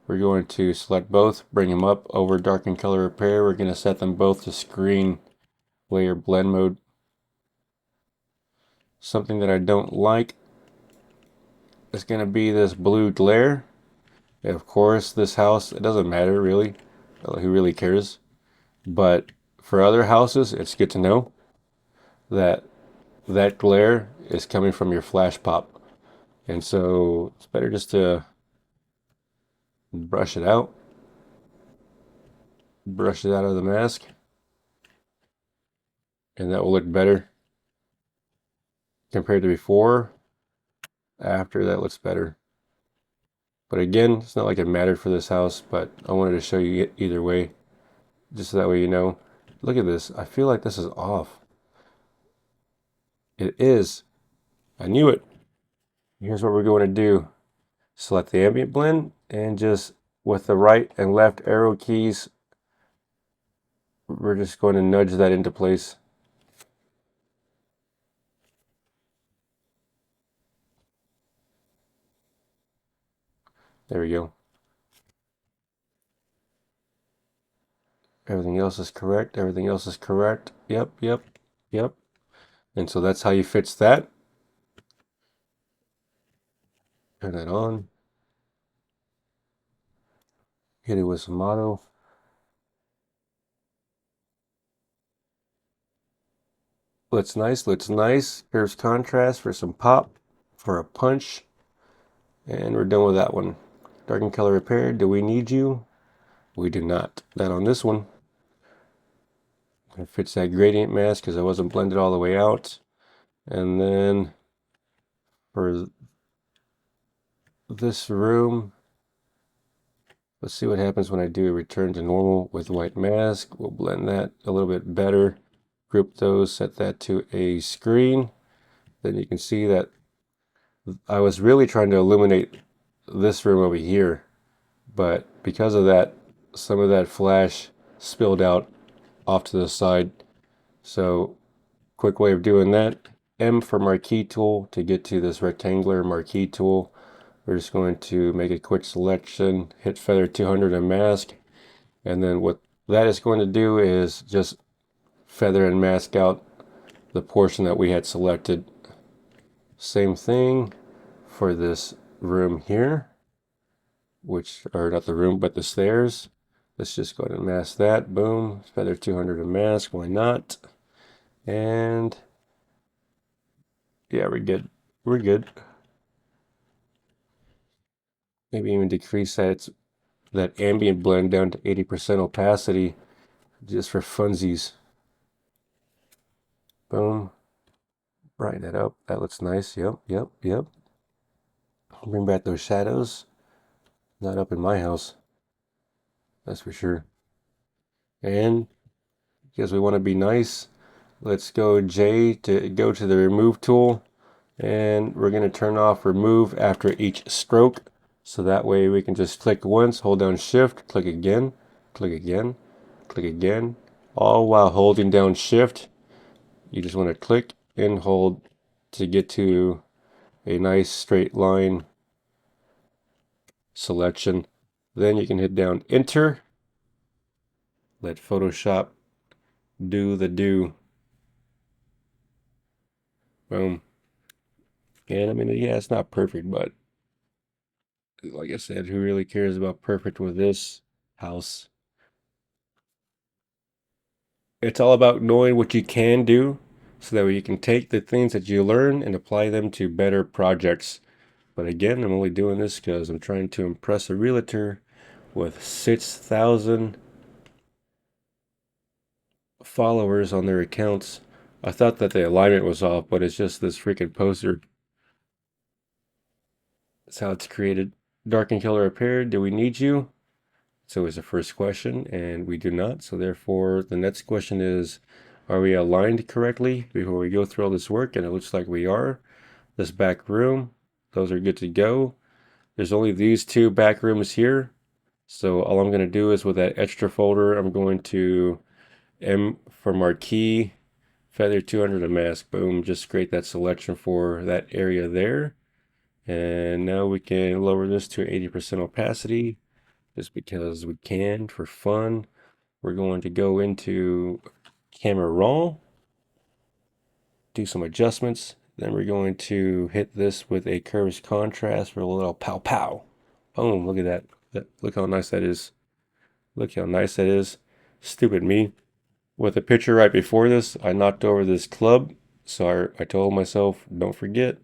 we're going to select both, bring them up over darken color repair. We're going to set them both to screen layer blend mode. Something that I don't like is going to be this blue glare. And of course, this house, it doesn't matter really. Who really cares? But for other houses, it's good to know that that glare is coming from your flash pop. And so it's better just to brush it out. Brush it out of the mask. And that will look better compared to before. After, that looks better. But again, it's not like it mattered for this house, but I wanted to show you either way, just so that way you know. Look at this. I feel like this is off. It is. I knew it. Here's what we're going to do. Select the ambient blend and just with the right and left arrow keys, we're just going to nudge that into place. There we go. Everything else is correct. Everything else is correct. Yep, yep. Yep. And so that's how you fix that. Turn that on. Hit it with some auto. Looks nice, looks nice. Here's contrast for some pop, for a punch. And we're done with that one. Darken color repair. Do we need you? We do not. That on this one. It fits that gradient mask because I wasn't blended all the way out. And then for this room, let's see what happens when I do a return to normal with white mask. We'll blend that a little bit better. Group those, set that to a screen. Then you can see that I was really trying to illuminate this room over here, but because of that, some of that flash spilled out off to the side. So quick way of doing that, M for marquee tool to get to this rectangular marquee tool. We're just going to make a quick selection, hit feather 200 and mask. And then what that is going to do is just feather and mask out the portion that we had selected. Same thing for this room here, which are not the room, but the stairs. Let's just go ahead and mask that. Boom, feather 200 and mask, why not? And yeah, we're good. We're good. Maybe even decrease that ambient blend down to 80% opacity just for funsies. Boom. Brighten that up. That looks nice. Yep, yep, yep. Bring back those shadows. Not up in my house. That's for sure. And because we want to be nice, let's go J to go to the remove tool. And we're going to turn off remove after each stroke. So that way we can just click once, hold down shift, click again, click again, click again, all while holding down shift. You just want to click and hold to get to a nice straight line selection. Then you can hit down enter. Let Photoshop do the do. Boom. And I mean, yeah, it's not perfect, but like I said, who really cares about perfect with this house? It's all about knowing what you can do so that way you can take the things that you learn and apply them to better projects. But again, I'm only doing this because I'm trying to impress a realtor with 6,000 followers on their accounts. I thought that the alignment was off, but it's just this freaking poster. That's how it's created. Darken color repaired. Do we need you? So is the first question, and we do not. So therefore, the next question is, are we aligned correctly before we go through all this work? And it looks like we are. This back room, those are good to go. There's only these two back rooms here. So all I'm going to do is with that extra folder, I'm going to M for marquee, feather 200 and mask. Boom, just create that selection for that area there. And now we can lower this to 80% opacity just because we can for fun. We're going to go into camera raw, do some adjustments. Then we're going to hit this with a curves contrast for a little pow pow. Boom, look at that. Look how nice that is. Look how nice that is. Stupid me. With the picture right before this, I knocked over this club. So I told myself, don't forget,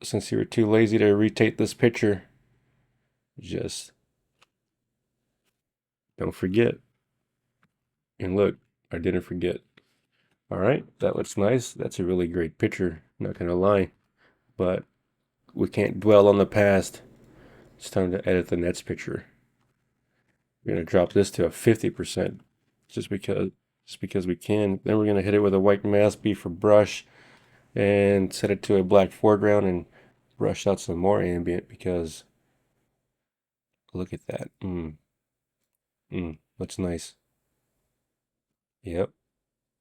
since you were too lazy to retake this picture, just don't forget. And look, I didn't forget. All right, that looks nice. That's a really great picture, not gonna lie. But we can't dwell on the past. It's time to edit the next picture. We're gonna drop this to a 50% just because we can. Then we're gonna hit it with a white mask B for brush and set it to a black foreground and brush out some more ambient because look at that. Looks nice. Yep,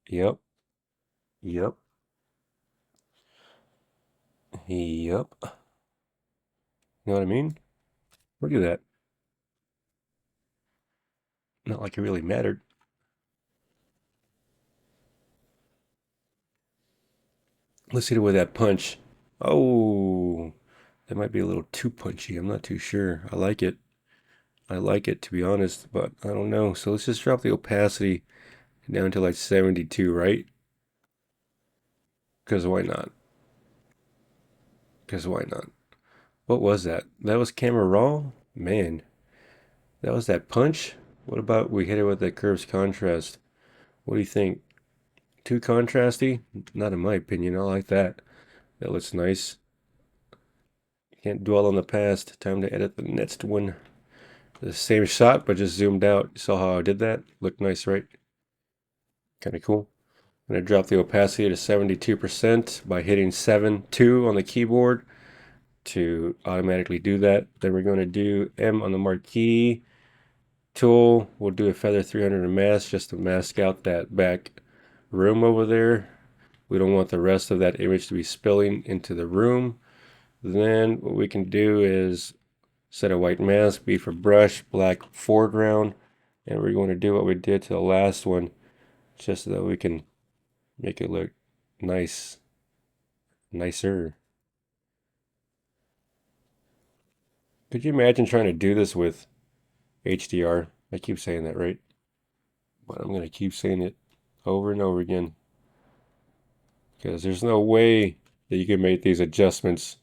yep, yep, yep. You know what I mean? Look at that. Not like it really mattered. Let's hit it with that punch. Oh, that might be a little too punchy. I'm not too sure. I like it. I like it, to be honest, but I don't know. So let's just drop the opacity down to like 72, right? Because why not? Because why not? What was that? That was camera raw? Man, that was that punch? What about we hit it with that curves contrast? What do you think? Too contrasty? Not in my opinion. I like that. That looks nice. Can't dwell on the past. Time to edit the next one. The same shot, but just zoomed out. You saw how I did that? Looked nice, right? Kind of cool. I'm going to drop the opacity to 72% by hitting 7-2 on the keyboard to automatically do that. Then we're going to do M on the marquee tool. We'll do a feather 300 mask just to mask out that back room over there. We don't want the rest of that image to be spilling into the room. Then what we can do is set a white mask, B for brush, black foreground, and we're going to do what we did to the last one just so that we can make it look nice, nicer. Could you imagine trying to do this with HDR? I keep saying that, right? But I'm going to keep saying it over and over again because there's no way that you can make these adjustments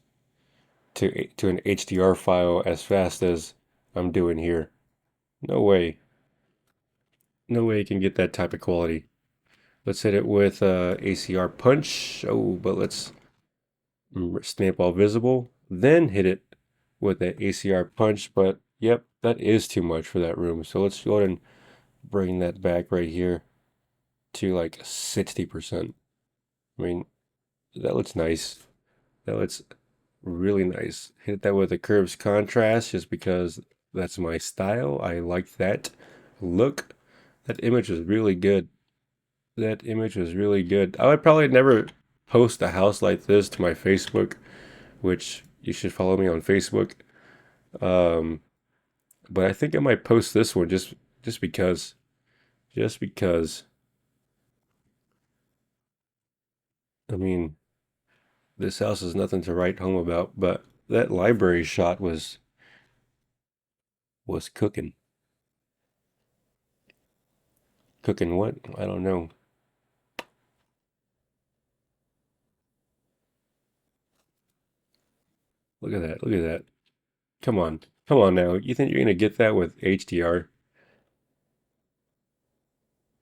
to an HDR file as fast as I'm doing here. No way. No way you can get that type of quality. Let's hit it with ACR punch. Oh, but let's stamp all visible. Then hit it with an ACR punch. But yep, that is too much for that room. So let's go ahead and bring that back right here to like 60%. I mean, that looks nice. That looks really nice. Hit that with a curves contrast just because that's my style. I like that look. That image was really good. That image was really good. I would probably never post a house like this to my Facebook, which you should follow me on Facebook. Um, but I think I might post this one just because. Just because. I mean, this house is nothing to write home about, but that library shot was cooking. Cooking what? I don't know. Look at that. Look at that. Come on. Come on now. You think you're gonna get that with HDR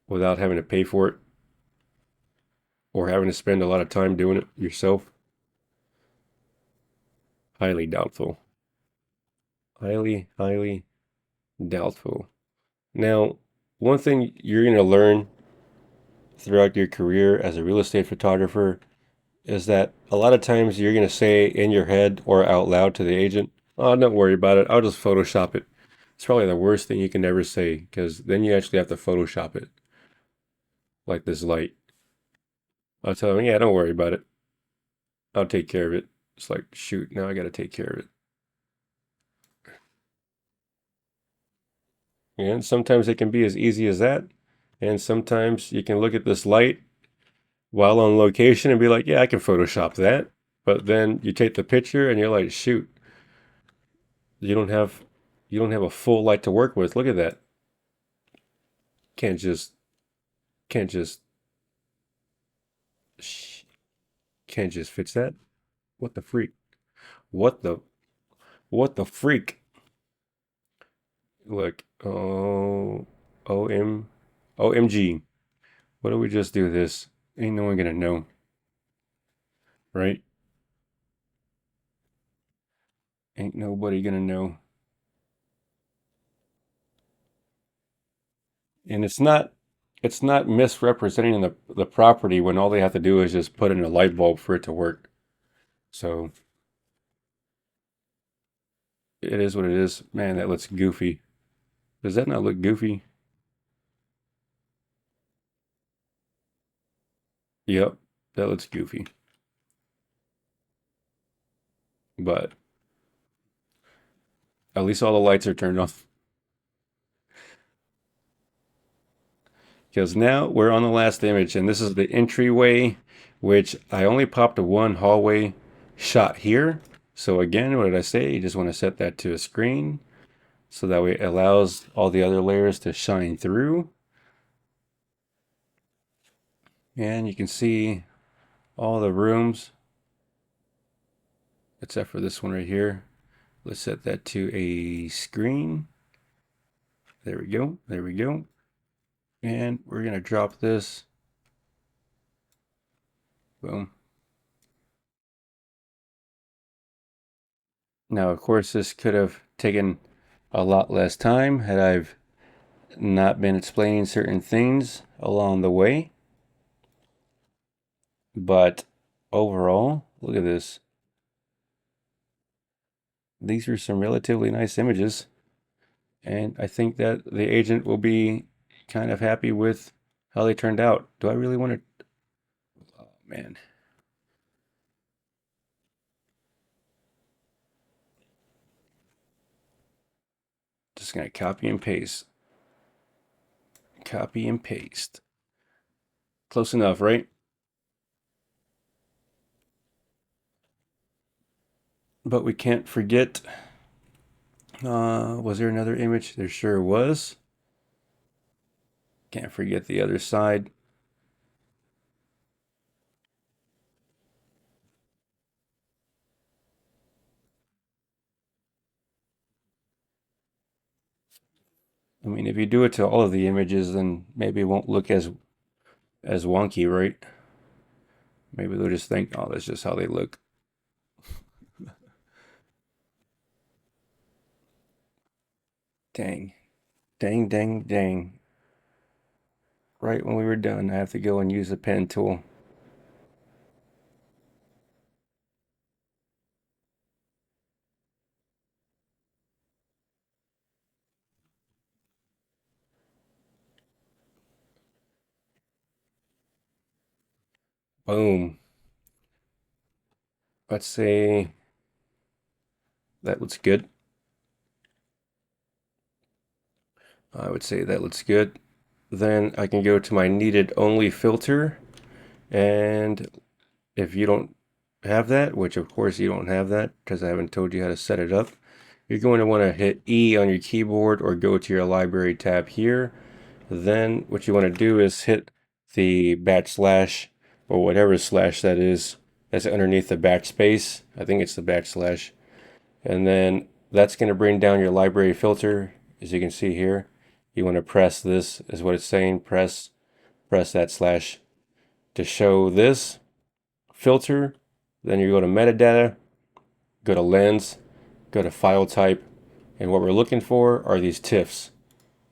without having to pay for it or having to spend a lot of time doing it yourself? Highly doubtful. Highly, highly doubtful. Now, one thing you're gonna learn throughout your career as a real estate photographer is that a lot of times you're going to say in your head or out loud to the agent, "Oh, don't worry about it. I'll just Photoshop it." It's probably the worst thing you can ever say because then you actually have to Photoshop it, like this light. I'll tell them, "Yeah, don't worry about it. I'll take care of it." It's like, shoot, now I got to take care of it. And sometimes it can be as easy as that. And sometimes you can look at this light while on location and be like, "Yeah, I can Photoshop that." But then you take the picture and you're like, "Shoot, you don't have you don't have a full light to work with. Look at that. Can't just can't just sh- can't just fix that. What the freak? What the what the freak? Look, oh, OMG. What do we just do this? Ain't no one gonna know, right? Ain't nobody gonna know. And it's not misrepresenting the property when all they have to do is just put in a light bulb for it to work. So it is what it is. Man, that looks goofy. Does that not look goofy? Yep, that looks goofy. But at least all the lights are turned off. Because now we're on the last image, and this is the entryway, which I only popped a one hallway shot here. So again, what did I say? You just want to set that to a screen, so that way it allows all the other layers to shine through. And you can see all the rooms, except for this one right here. Let's set that to a screen. There we go. There we go. And we're going to drop this. Boom. Now, of course, this could have taken a lot less time had I've not been explaining certain things along the way. But overall, look at this. These are some relatively nice images. And I think that the agent will be kind of happy with how they turned out. Do I really want to? Oh, man. Just going to copy and paste. Copy and paste. Close enough, right? But we can't forget, was there another image? There sure was. Can't forget the other side. I mean, if you do it to all of the images, then maybe it won't look as wonky, right? Maybe they'll just think, oh, that's just how they look. Dang. Dang, dang, dang. Right when we were done, I have to go and use the pen tool. Boom. Let's say that looks good. I would say that looks good. Then I can go to my needed only filter, and if you don't have that, which of course you don't have that because I haven't told you how to set it up, you're going to want to hit E on your keyboard or go to your library tab here. Then what you want to do is hit the backslash or whatever slash that is that's underneath the backspace. I think it's the backslash. And then that's going to bring down your library filter. As you can see here, you want to press this, is what it's saying. Press that slash to show this filter. Then you go to metadata, go to lens, go to file type, and what we're looking for are these TIFFs,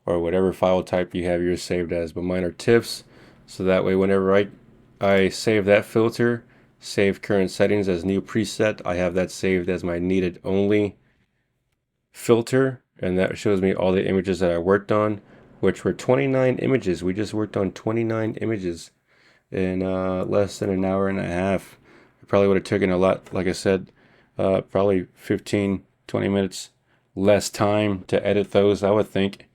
or whatever file type you have yours saved as, but mine are TIFFs, so that way whenever I save that filter, save current settings as new preset, I have that saved as my needed only filter, and that shows me all the images that I worked on, which were 29 images. We just worked on 29 images in less than an hour and a half. It probably would have taken a lot, like I said, probably 15-20 minutes less time to edit those, I would think.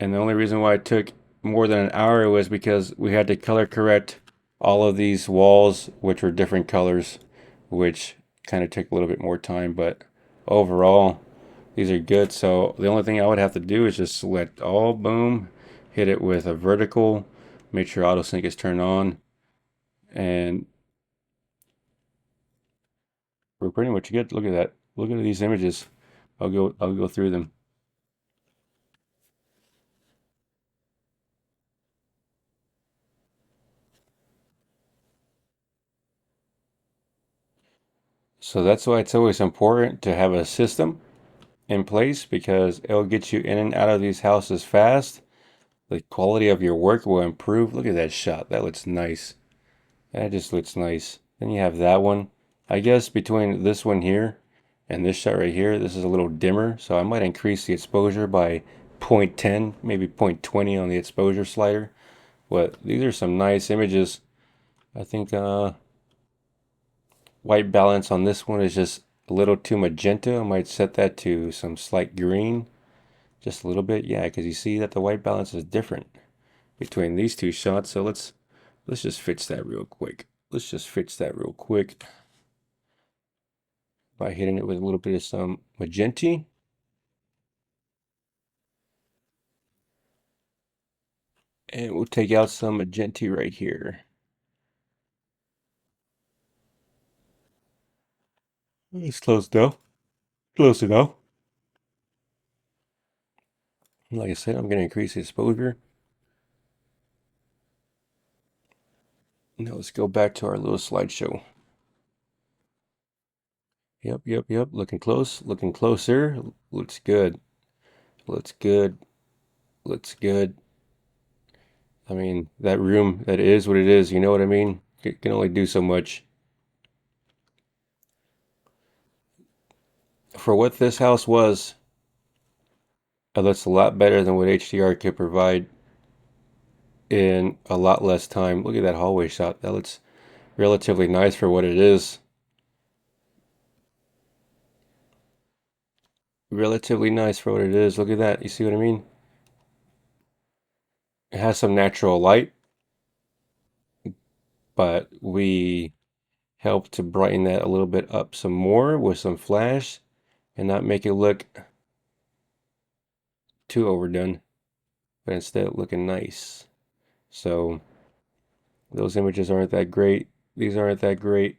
And the only reason why it took more than an hour was because we had to color correct all of these walls, which were different colors, which kind of took a little bit more time. But overall, these are good. So the only thing I would have to do is just select all, boom, hit it with a vertical, make sure auto sync is turned on, and we're pretty much good. Look at that. Look at these images. I'll go through them. So that's why it's always important to have a system in place, because it'll get you in and out of these houses fast. The quality of your work will improve. Look at that shot. That looks nice. That just looks nice. Then you have that one. I guess between this one here and this shot right here, this is a little dimmer, so I might increase the exposure by 0.10, maybe 0.20 on the exposure slider. But these are some nice images. I think white balance on this one is just a little too magenta. I might set that to some slight green, Just a little bit, yeah, because you see that the white balance is different between these two shots. So let's just fix that real quick. Let's just fix that real quick by hitting it with a little bit of some magenta. And we'll take out some magenta right here. It's close though. Close enough. Like I said, I'm going to increase the exposure. Now let's go back to our little slideshow. Yep, yep, yep. Looking close. Looking closer. Looks good. Looks good. Looks good. I mean, that room, that is what it is. You know what I mean? It can only do so much. For what this house was, that's a lot better than what HDR could provide in a lot less time. Look at that hallway shot. That looks relatively nice for what it is. Relatively nice for what it is. Look at that. You see what I mean? It has some natural light, but we help to brighten that a little bit up some more with some flash and not make it look too overdone, but instead looking nice. So those images aren't that great. These aren't that great.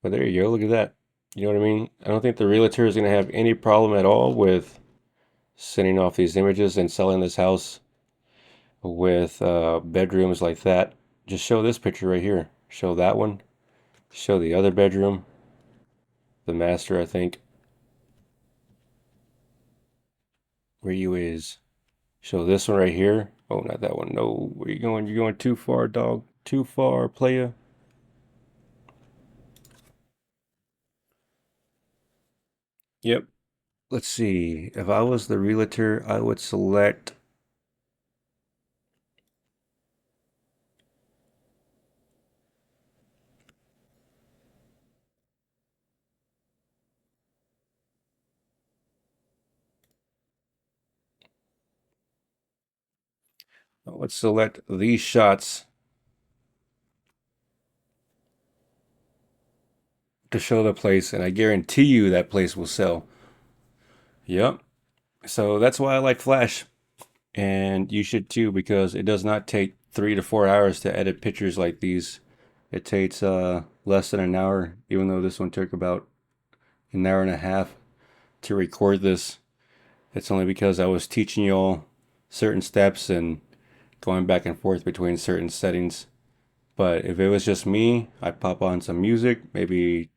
But there you go. Look at that. You know what I mean? I don't think the realtor is going to have any problem at all with sending off these images and selling this house with bedrooms like that. Just show this picture right here. Show that one. Show the other bedroom. The master, I think. Where you is. Show this one right here. Oh, not that one. No, where you going? You're going too far, dog. Too far, player. Yep. Let's see. If I was the realtor, I would select. Let's select these shots to show the place, and I guarantee you that place will sell. Yep. So that's why I like Flash, and you should too, because it does not take 3 to 4 hours to edit pictures like these. It takes less than an hour, even though this one took about an hour and a half to record this. It's only because I was teaching you all certain steps and going back and forth between certain settings. But if it was just me, I'd pop on some music, maybe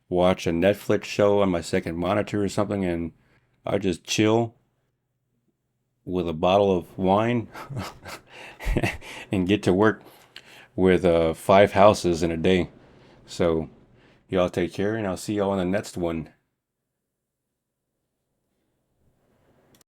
watch a Netflix show on my second monitor or something, and I'd just chill with a bottle of wine and get to work with 5 houses in a day. So y'all take care, and I'll see y'all on the next one.